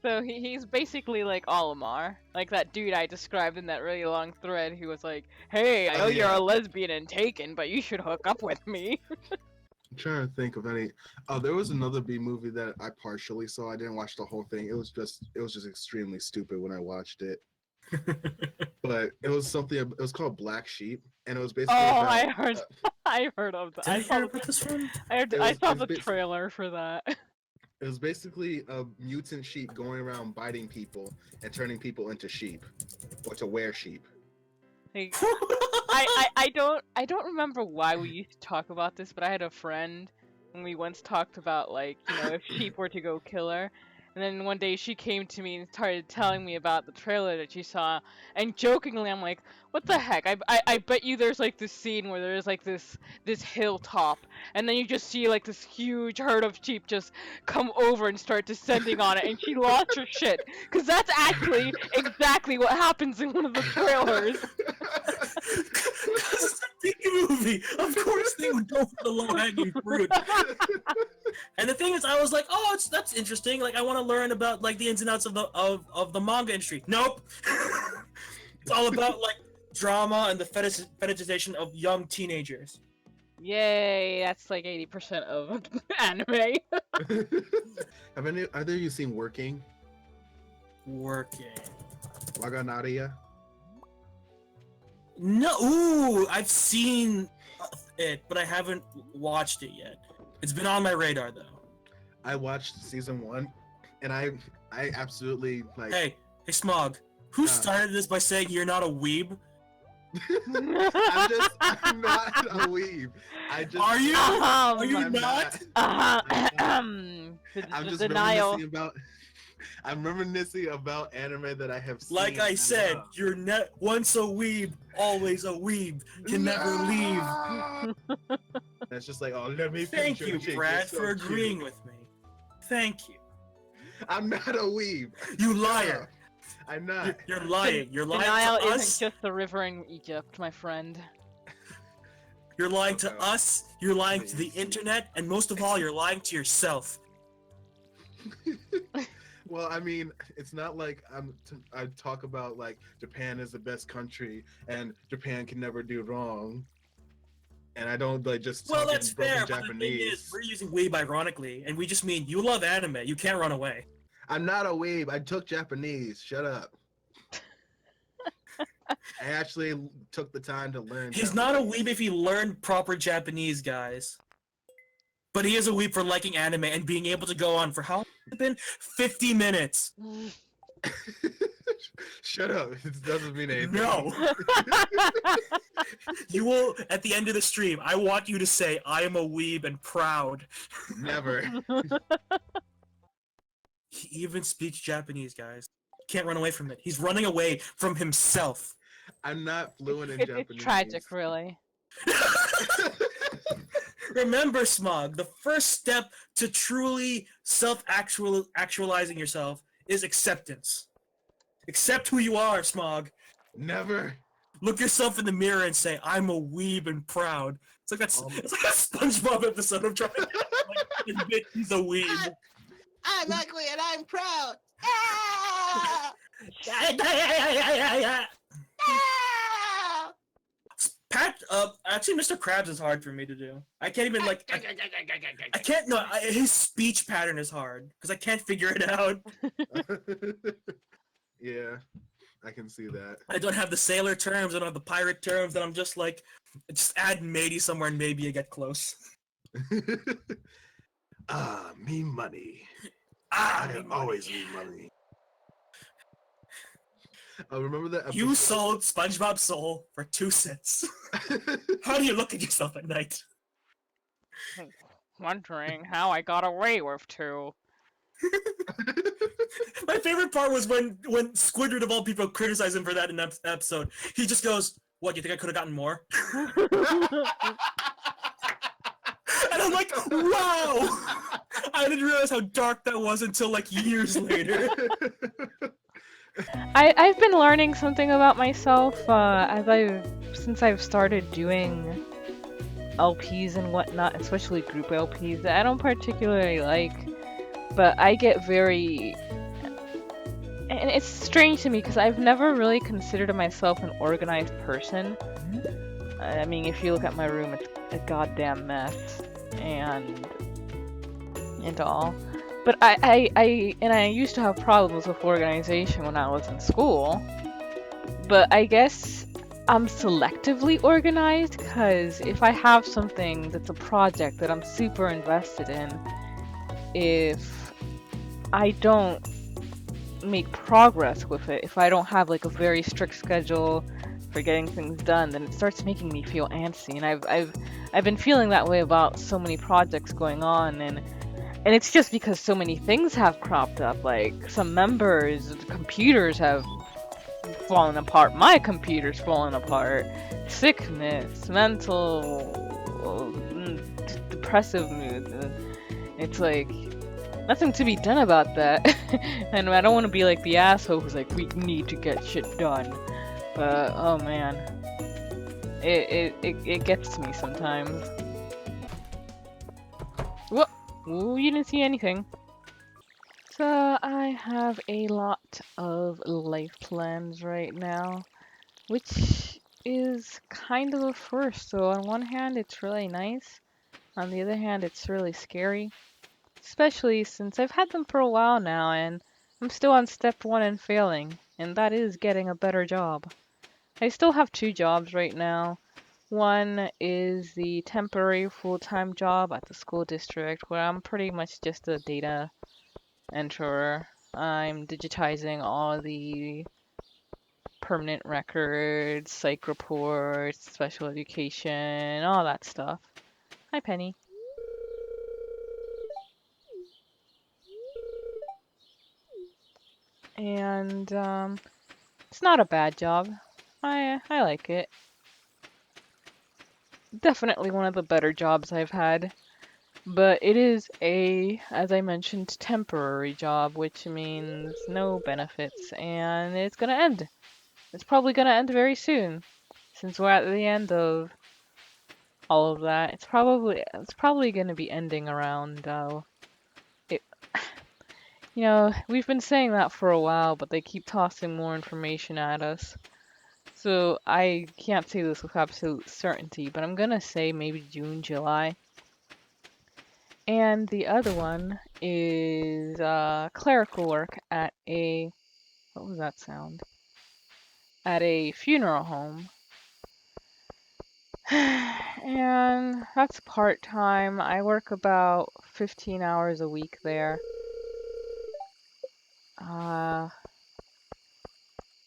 So he's basically like Olimar, like that dude I described in that really long thread who was like, "Hey, I know you're a lesbian and taken, but you should hook up with me." I'm trying to think of any. Oh, there was another B movie that I partially saw. I didn't watch the whole thing. It was just extremely stupid when I watched it. But it was something. It was called Black Sheep, and it was basically. Oh, about, I heard of that. Did I hear about this one? I saw the trailer for that. It was basically a mutant sheep going around biting people and turning people into sheep, or to wear sheep. Like, I don't remember why we used to talk about this, but I had a friend and we once talked about like, you know, if sheep were to go kill her. And then one day she came to me and started telling me about the trailer that she saw, and jokingly I'm like, what the heck? I bet you there's like this scene where there's like this hilltop, and then you just see like this huge herd of sheep just come over and start descending on it, and she lost her shit, because that's actually exactly what happens in one of the trailers. It's a big movie. Of course they would go for the low-hanging fruit. And the thing is, I was like, oh, that's interesting. Like, I want to learn about like the ins and outs of the manga industry. Nope. It's all about like drama and the fetishization of young teenagers. Yay, that's like 80% of anime. Have either of you seen Working? Working. Waganaria? No, ooh, I've seen it, but I haven't watched it yet. It's been on my radar though. I watched season 1, and I absolutely like. Hey, Smog. Who started this by saying you're not a weeb? I'm not a weeb. Are you? Are you I'm not? I'm just denial. I'm reminiscing about anime that I have seen. Like I said, you're once a weeb, always a weeb. Can never leave. That's just like, oh, let me. Thank you, Brad, for agreeing with me. Thank you. I'm not a weeb. You liar. I'm not. You're lying. You're lying Denial to us. isn't just the river in Egypt, my friend. You're lying to us. You're lying to the internet, and most of all, you're lying to yourself. Well, I mean, it's not like I talk about like Japan is the best country and Japan can never do wrong. And I don't like just Well, talk that's in broken fair. But the thing Japanese. is, we're using weeb ironically, and we just mean you love anime. You can't run away. I'm not a weeb. I took Japanese. Shut up. I actually took the time to learn. He's Japanese. not a weeb if he learned proper Japanese, guys. But he is a weeb for liking anime and being able to go on for how long has it been? 50 minutes. Shut up. It doesn't mean anything. No. You will, at the end of the stream, I want you to say, I am a weeb and proud. Never. He even speaks Japanese, guys. Can't run away from it. He's running away from himself. I'm not fluent in Japanese. It's tragic, really. Remember, Smog, the first step to truly self-actualizing yourself is acceptance. Accept who you are, Smog. Never. look yourself in the mirror and say, "I'm a weeb and proud." It's like that's Um, it's like a SpongeBob episode of trying to like admit he's a weeb. I'm ugly and I'm proud. Ah! Pat, actually, Mr. Krabs is hard for me to do. I can't even like. I can't. No, his speech pattern is hard because I can't figure it out. Yeah, I can see that. I don't have the sailor terms. I don't have the pirate terms. And I'm just like, just add matey somewhere and maybe you get close. Me money. Ah, I always need money. Remember that episode? you sold SpongeBob's soul for 2 cents. How do you look at yourself at night? Wondering how I got away with 2. My favorite part was when Squidward of all people criticized him for that in an episode. He just goes, "What? You think I could have gotten more?" And I'm like, "Wow!" I didn't realize how dark that was until like years later. I've been learning something about myself since I've started doing LPs and whatnot, especially group LPs that I don't particularly like, but I get very... And it's strange to me because I've never really considered myself an organized person. I mean, if you look at my room, it's a goddamn mess, and all. But I used to have problems with organization when I was in school. But I guess I'm selectively organized because if I have something that's a project that I'm super invested in, if I don't make progress with it, if I don't have like a very strict schedule for getting things done, then it starts making me feel antsy. And I've been feeling that way about so many projects going on, and it's just because so many things have cropped up. Like some members' computers have fallen apart. My computer's fallen apart. Sickness, mental, depressive mood. It's like nothing to be done about that. And I don't want to be like the asshole who's like, we need to get shit done. But oh man, it gets to me sometimes. What? Ooh, you didn't see anything. So I have a lot of life plans right now, which is kind of a first. So on one hand, it's really nice. On the other hand, it's really scary. Especially since I've had them for a while now and I'm still on step 1 and failing, and that is getting a better job. I still have 2 jobs right now. One is the temporary full-time job at the school district where I'm pretty much just a data enterer. I'm digitizing all the permanent records, psych reports, special education, all that stuff. Hi, Penny. And it's not a bad job. I like it. Definitely one of the better jobs I've had. But it is as I mentioned, temporary job, which means no benefits, and it's gonna end. It's probably gonna end very soon, since we're at the end of all of that. It's probably gonna be ending around, it, we've been saying that for a while, but they keep tossing more information at us. So I can't say this with absolute certainty, but I'm gonna say maybe June, July. And the other one is clerical work at what was that sound? At a funeral home. And that's part-time. I work about 15 hours a week there.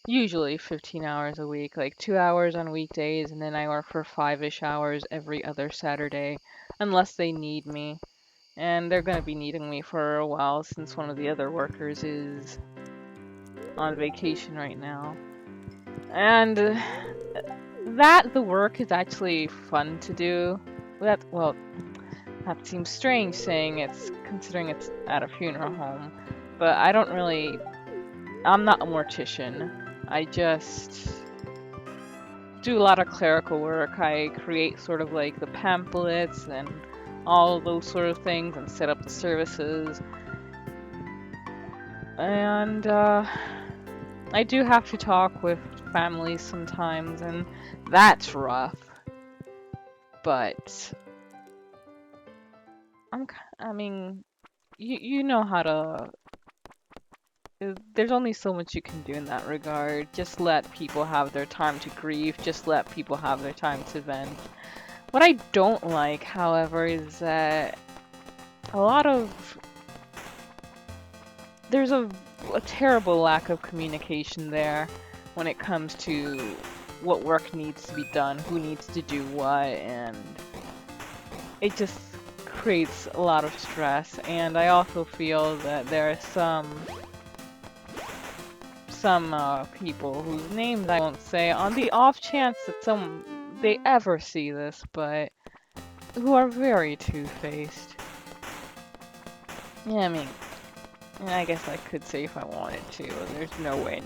Usually 15 hours a week, like 2 hours on weekdays, and then I work for 5-ish hours every other Saturday, unless they need me. And they're gonna be needing me for a while since one of the other workers is on vacation right now. And the work is actually fun to do. That seems strange saying it's considering it's at a funeral home, but I'm not a mortician. do a lot of clerical work. I create sort of like the pamphlets and all those sort of things and set up the services. And I do have to talk with families sometimes, and that's rough. But I mean, you know how to. There's only so much you can do in that regard. Just let people have their time to grieve. Just let people have their time to vent. What I don't like, however, is that there's a terrible lack of communication there when it comes to what work needs to be done, who needs to do what, and it just creates a lot of stress. And I also feel that there are some people whose names I won't say, on the off chance that they ever see this, but who are very two-faced. Yeah, I mean, I guess I could say if I wanted to. There's no way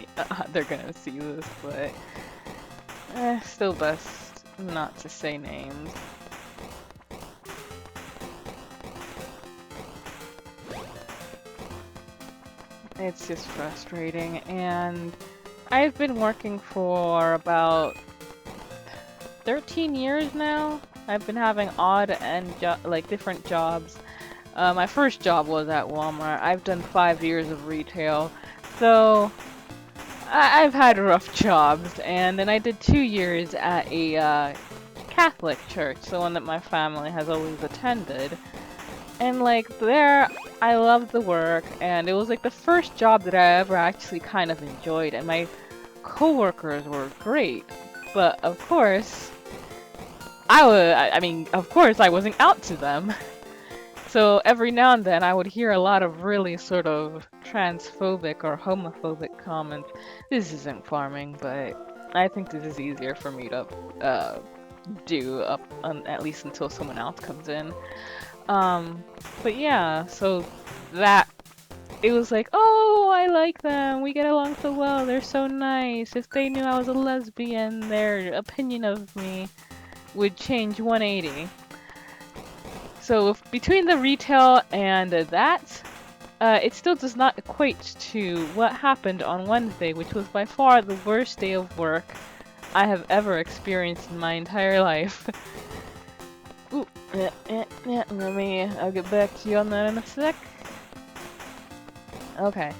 they're gonna see this, but still best not to say names. It's just frustrating, and I've been working for about 13 years now. I've been having odd and different jobs. My first job was at Walmart. I've done 5 years of retail, so I've had rough jobs. And then I did 2 years at a Catholic church, the one that my family has always attended. And like there, I loved the work, and it was like the first job that I ever actually kind of enjoyed, and my coworkers were great. But of course, of course I wasn't out to them. So every now and then I would hear a lot of really sort of transphobic or homophobic comments. This isn't farming, but I think this is easier for me to do at least until someone else comes in. But yeah, so it was like, oh, I like them, we get along so well, they're so nice. If they knew I was a lesbian, their opinion of me would change 180. So between the retail and that, it still does not equate to what happened on Wednesday, which was by far the worst day of work I have ever experienced in my entire life. Ooh, I'll get back to you on that in a sec. Okay.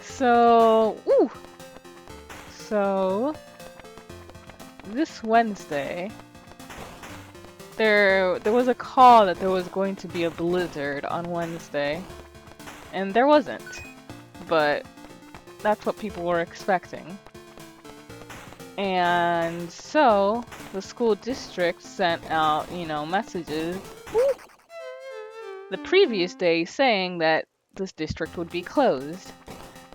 So, this Wednesday, there was a call that there was going to be a blizzard on Wednesday, and there wasn't, but that's what people were expecting. And so the school district sent out, messages the previous day saying that this district would be closed.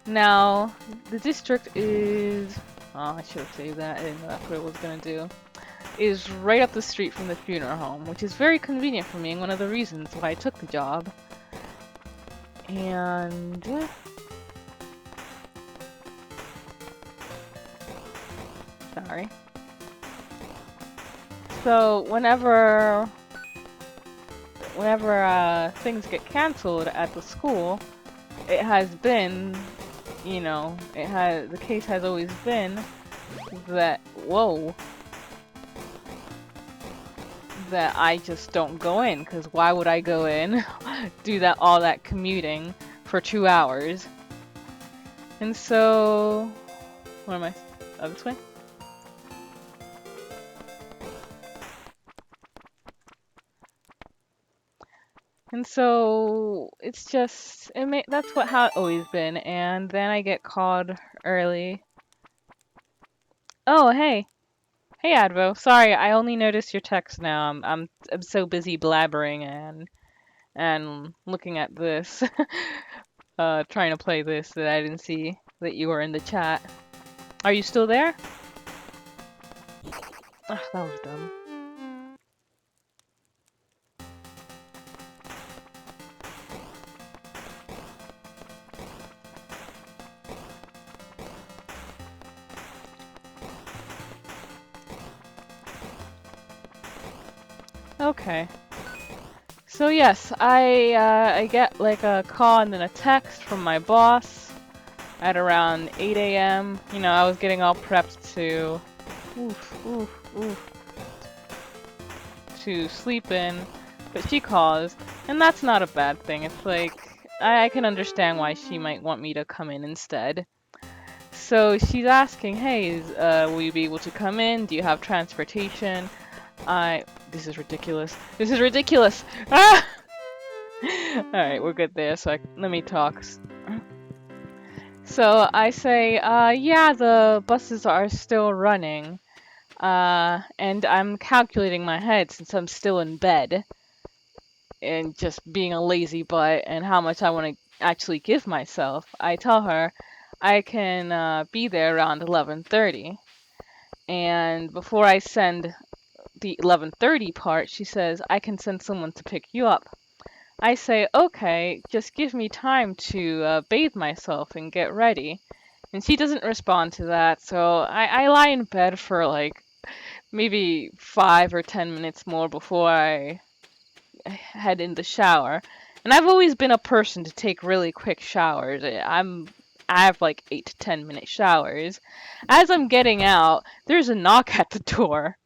Now, the district is... Oh, I should have saved that. I didn't know that's what it was going to do. Is right up the street from the funeral home, which is very convenient for me and one of the reasons why I took the job. And... Sorry. So, whenever things get cancelled at the school, it has been, the case has always been that, that I just don't go in, because why would I go in, do all that commuting for 2 hours? And so, where am I? Oh, this way? And so it's just that's how it always been. And then I get called early. Oh, hey, Advo. Sorry, I only noticed your text now. I'm so busy blabbering and looking at this, trying to play this, that I didn't see that you were in the chat. Are you still there? Ugh, that was dumb. Okay. So yes, I get like a call and then a text from my boss at around 8 a.m. You know, I was getting all prepped to to sleep in, but she calls, and that's not a bad thing. It's like I can understand why she might want me to come in instead. So she's asking, hey, will you be able to come in? Do you have transportation? This is ridiculous. This is ridiculous! Ah! Alright, we're good there, so let me talk. So I say, yeah, the buses are still running. And I'm calculating my head since I'm still in bed. And just being a lazy butt and how much I want to actually give myself. I tell her I can be there around 11:30. And before I send the 11:30 part, she says, I can send someone to pick you up. I say, okay, just give me time to bathe myself and get ready. And she doesn't respond to that, so I lie in bed for like maybe 5 or 10 minutes more before I head in the shower. And I've always been a person to take really quick showers. I have like 8 to 10 minute showers. As I'm getting out, there's a knock at the door.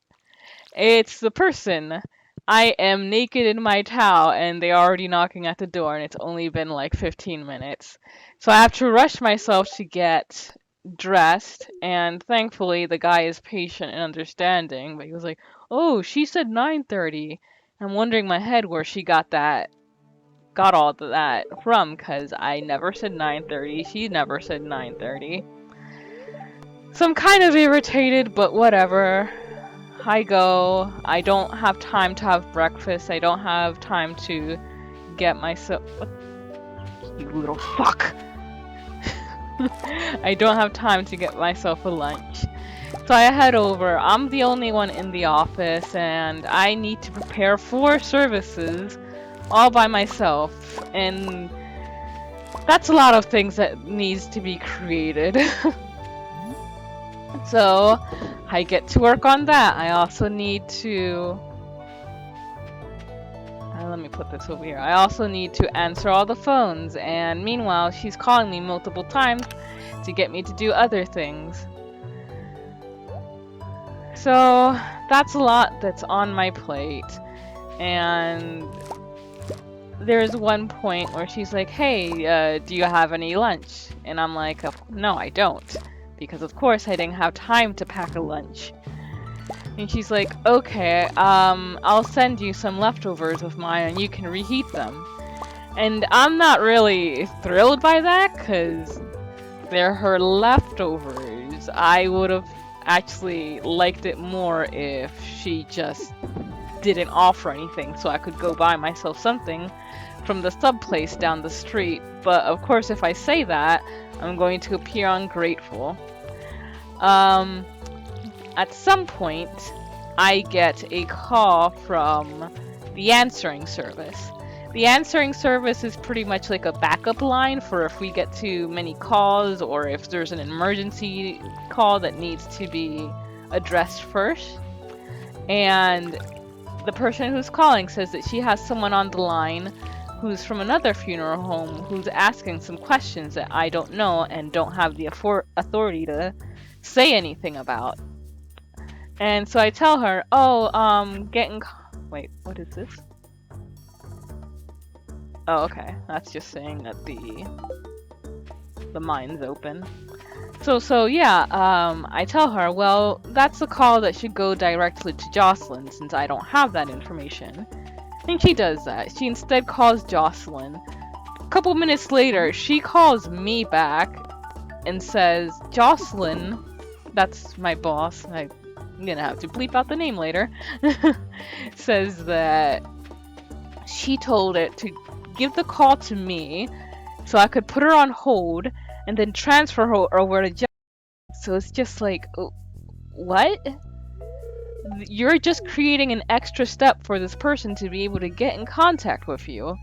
It's the person. I am naked in my towel and they're already knocking at the door and it's only been like 15 minutes. So I have to rush myself to get dressed, and thankfully the guy is patient and understanding, but he was like, "Oh, she said 9:30." I'm wondering in my head where she got all of that from, cuz I never said 9:30. She never said 9:30. So I'm kind of irritated, but whatever. I go. I don't have time to have breakfast. I don't have time to get myself. What? You little fuck! I don't have time to get myself a lunch. So I head over. I'm the only one in the office, and I need to prepare 4 services all by myself. And that's a lot of things that needs to be created. So I get to work on that. I also need to... let me put this over here. I also need to answer all the phones, and meanwhile she's calling me multiple times to get me to do other things. So that's a lot that's on my plate. And there's one point where she's like, hey, do you have any lunch? And I'm like, no, I don't. Because of course I didn't have time to pack a lunch. And she's like, okay, I'll send you some leftovers of mine and you can reheat them. And I'm not really thrilled by that, because they're her leftovers. I would have actually liked it more if she just didn't offer anything so I could go buy myself something from the sub place down the street. But of course if I say that, I'm going to appear ungrateful. At some point, I get a call from the answering service. The answering service is pretty much like a backup line for if we get too many calls or if there's an emergency call that needs to be addressed first. And the person who's calling says that she has someone on the line who's from another funeral home who's asking some questions that I don't know and don't have the authority to say anything about. And so I tell her, wait, what is this? Oh, okay. That's just saying that the mine's open. So yeah, I tell her, well, that's a call that should go directly to Jocelyn since I don't have that information. And she does that. She instead calls Jocelyn. A couple minutes later, she calls me back and says, Jocelyn, that's my boss, I'm gonna have to bleep out the name later, says that she told it to give the call to me so I could put her on hold and then transfer her over to Jocelyn. So it's just like, what? You're just creating an extra step for this person to be able to get in contact with you.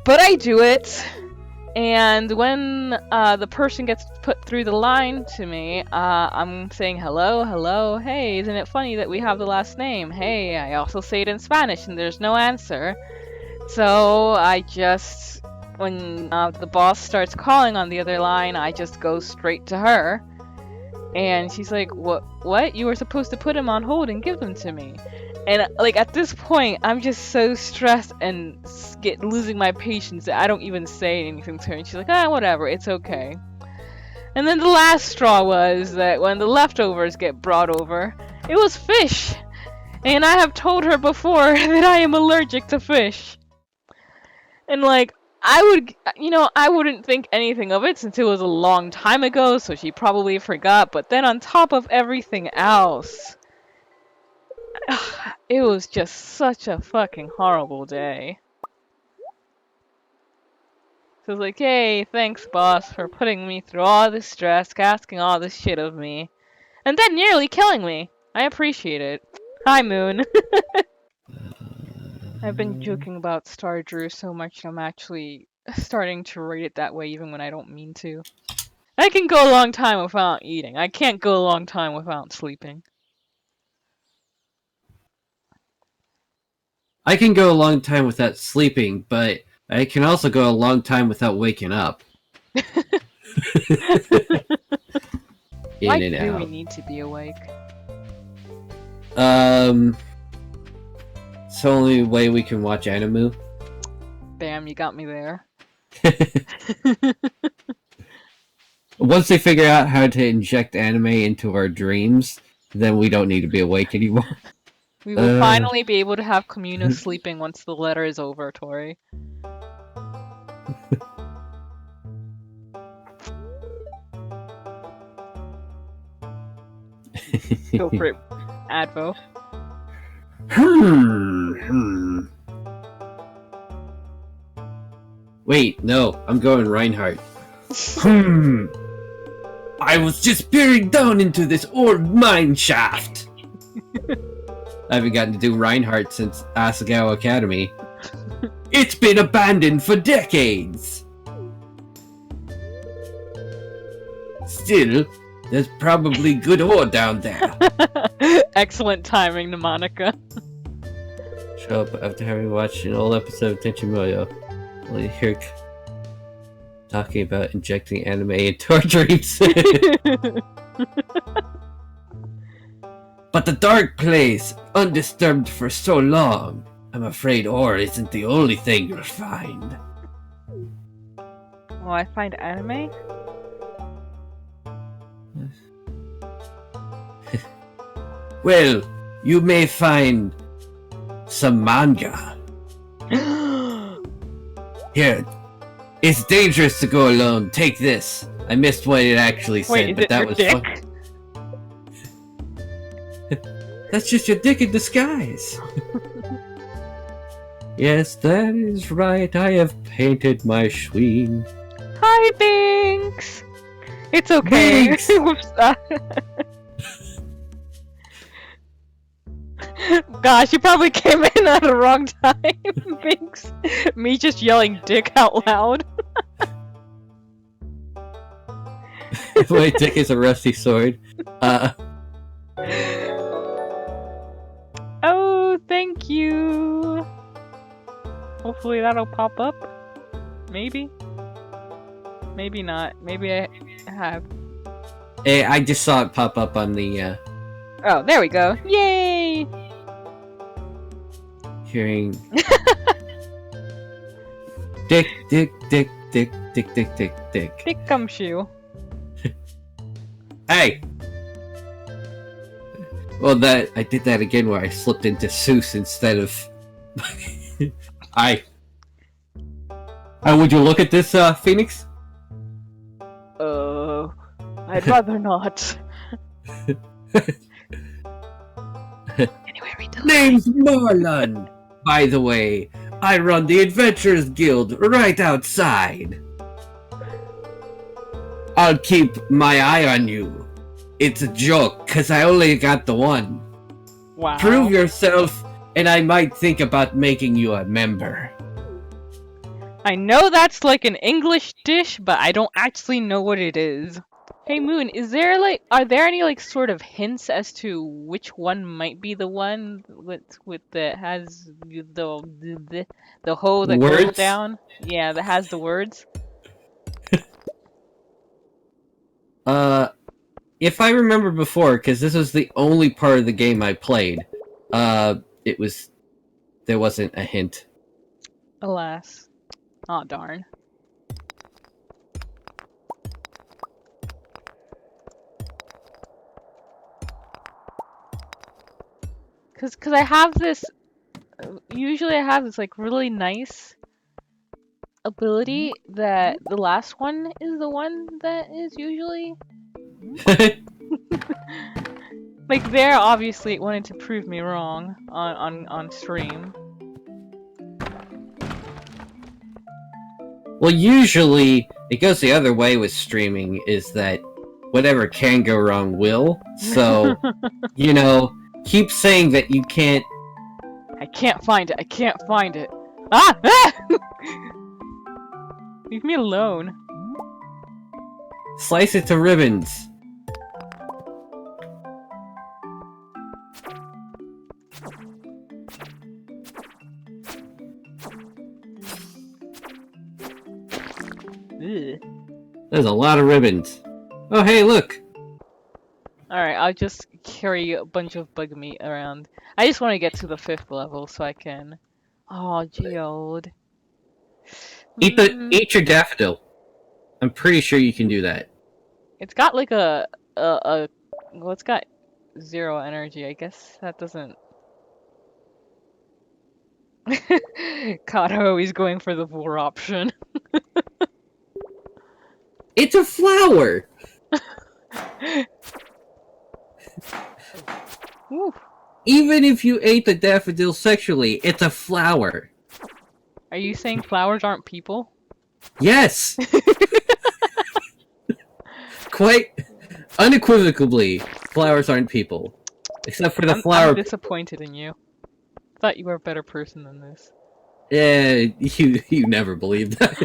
But I do it, And when the person gets put through the line to me, I'm saying hello, hello, hey, isn't it funny that we have the last name? Hey, I also say it in Spanish and there's no answer. So I just, when the boss starts calling on the other line, I just go straight to her. And she's like, what? You were supposed to put him on hold and give them to me. And like at this point, I'm just so stressed and losing my patience that I don't even say anything to her. And she's like, whatever, it's okay. And then the last straw was that when the leftovers get brought over, it was fish. And I have told her before that I am allergic to fish. And like, I wouldn't think anything of it since it was a long time ago, so she probably forgot. But then on top of everything else, it was just such a fucking horrible day. So I was like, hey, thanks boss for putting me through all this stress, asking all this shit of me. And then nearly killing me. I appreciate it. Hi, Moon. I've been joking about Stardew so much I'm actually starting to rate it that way even when I don't mean to. I can go a long time without eating. I can't go a long time without sleeping. I can go a long time without sleeping, but I can also go a long time without waking up. Why do we need to be awake? It's the only way we can watch anime. Damn, you got me there. Once they figure out how to inject anime into our dreams, then we don't need to be awake anymore. We will finally be able to have communal sleeping once the letter is over, Tori. Go for it, Advo. Wait, no, I'm going Reinhardt. I was just peering down into this old mine shaft. I haven't gotten to do Reinhardt since Asagao Academy. It's been abandoned for decades. Still, there's probably good ore down there. Excellent timing, Monica. Show up after having watched an old episode of Tenchimoyo. Only hear talking about injecting anime into our dreams. But the dark place, undisturbed for so long, I'm afraid ore isn't the only thing you'll find. Will I find anime? Well, you may find some manga. Here, it's dangerous to go alone. Take this. I missed what it actually said, Wait, but that your was dick? fun. That's just your dick in disguise. Yes, that is right. I have painted my schween. Hi, Binks! It's okay. Binks! Whoops. Gosh, you probably came in at the wrong time, Binks. Me just yelling dick out loud. My dick is a rusty sword. Oh, thank you. Hopefully that'll pop up. Maybe. Maybe not. Maybe I have. Hey, I just saw it pop up on the, Oh, there we go. Yay! hearing... dick, dick, dick, dick, dick, dick, dick, dick. Dick gumshoe. Hey! Well, I did that again where I slipped into Seuss instead of... would you look at this, Phoenix? I'd rather not. Anyway, read the Name's Marlon! By the way, I run the Adventurers Guild right outside. I'll keep my eye on you. It's a joke, cause I only got the one. Wow. Prove yourself, and I might think about making you a member. I know that's like an English dish, but I don't actually know what it is. Hey Moon, are there any like sort of hints as to which one might be the one with the has the hole that goes Words? down? Yeah, that has the words. If I remember before, because this was the only part of the game I played, there wasn't a hint. Alas. Aw, darn. Cause I have this. Usually I have this like really nice ability that the last one is the one that is usually like there. Obviously, it wanted to prove me wrong on stream. Well, usually it goes the other way with streaming, is that whatever can go wrong will. So, keep saying that you can't. I can't find it. I can't find it. Ah! Ah! Leave me alone. Slice it to ribbons. Ugh. There's a lot of ribbons. Oh, hey, look! Alright, I'll just carry a bunch of bug meat around. I just want to get to the 5th level so I can... Oh, geode. Eat your daffodil. I'm pretty sure you can do that. It's got like well, it's got 0 energy. I guess that doesn't... God, I'm always going for the vor option. It's a flower! Ooh. Even if you ate the daffodil sexually, it's a flower. Are you saying flowers aren't people? Yes! Quite unequivocally, flowers aren't people. Except for the flower... I'm disappointed in you. Thought you were a better person than this. Yeah, you never believed that.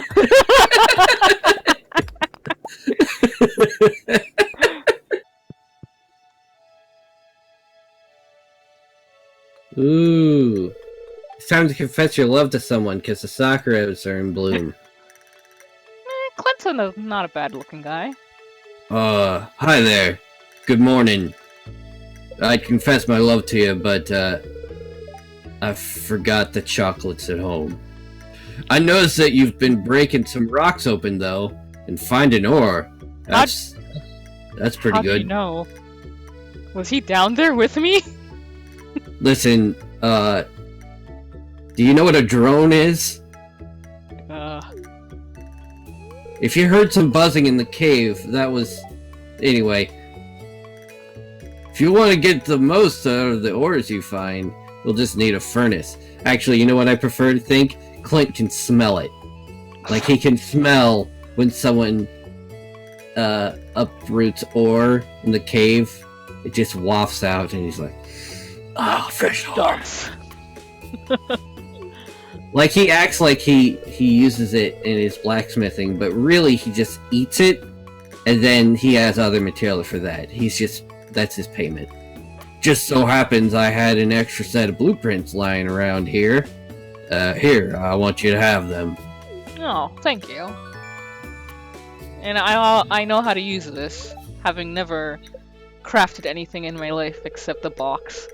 Ooh. It's time to confess your love to someone, because the Sakuras are in bloom. Clinton is not a bad-looking guy. Hi there. Good morning. I confess my love to you, but, I forgot the chocolates at home. I noticed that you've been breaking some rocks open, though, and finding ore. That's pretty How good. do you know? Was he down there with me? Listen, do you know what a drone is? If you heard some buzzing in the cave, that was... Anyway. If you want to get the most out of the ores you find, we'll just need a furnace. Actually, you know what I prefer to think? Clint can smell it. Like, he can smell when someone, uproots ore in the cave. It just wafts out, and he's like, "Ah, fresh ore." Like, he acts like he uses it in his blacksmithing, but really he just eats it, and then he has other material for that. That's his payment. Just so happens I had an extra set of blueprints lying around here. Here, I want you to have them. Oh, thank you. And I know how to use this, having never crafted anything in my life except the box.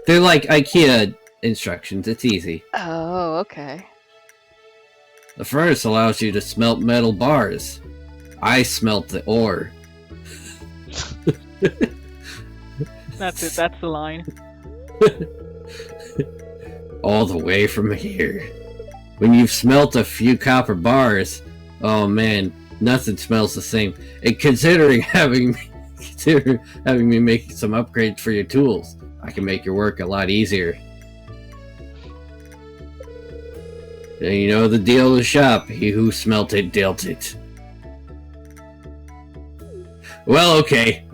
They're like IKEA instructions, it's easy. Oh, okay. The furnace allows you to smelt metal bars. I smelt the ore. That's it, that's the line. All the way from here. When you've smelt a few copper bars, oh man, nothing smells the same. And considering having me make some upgrades for your tools, I can make your work a lot easier. And you know the deal of the shop. He who smelt it dealt it. Well, okay.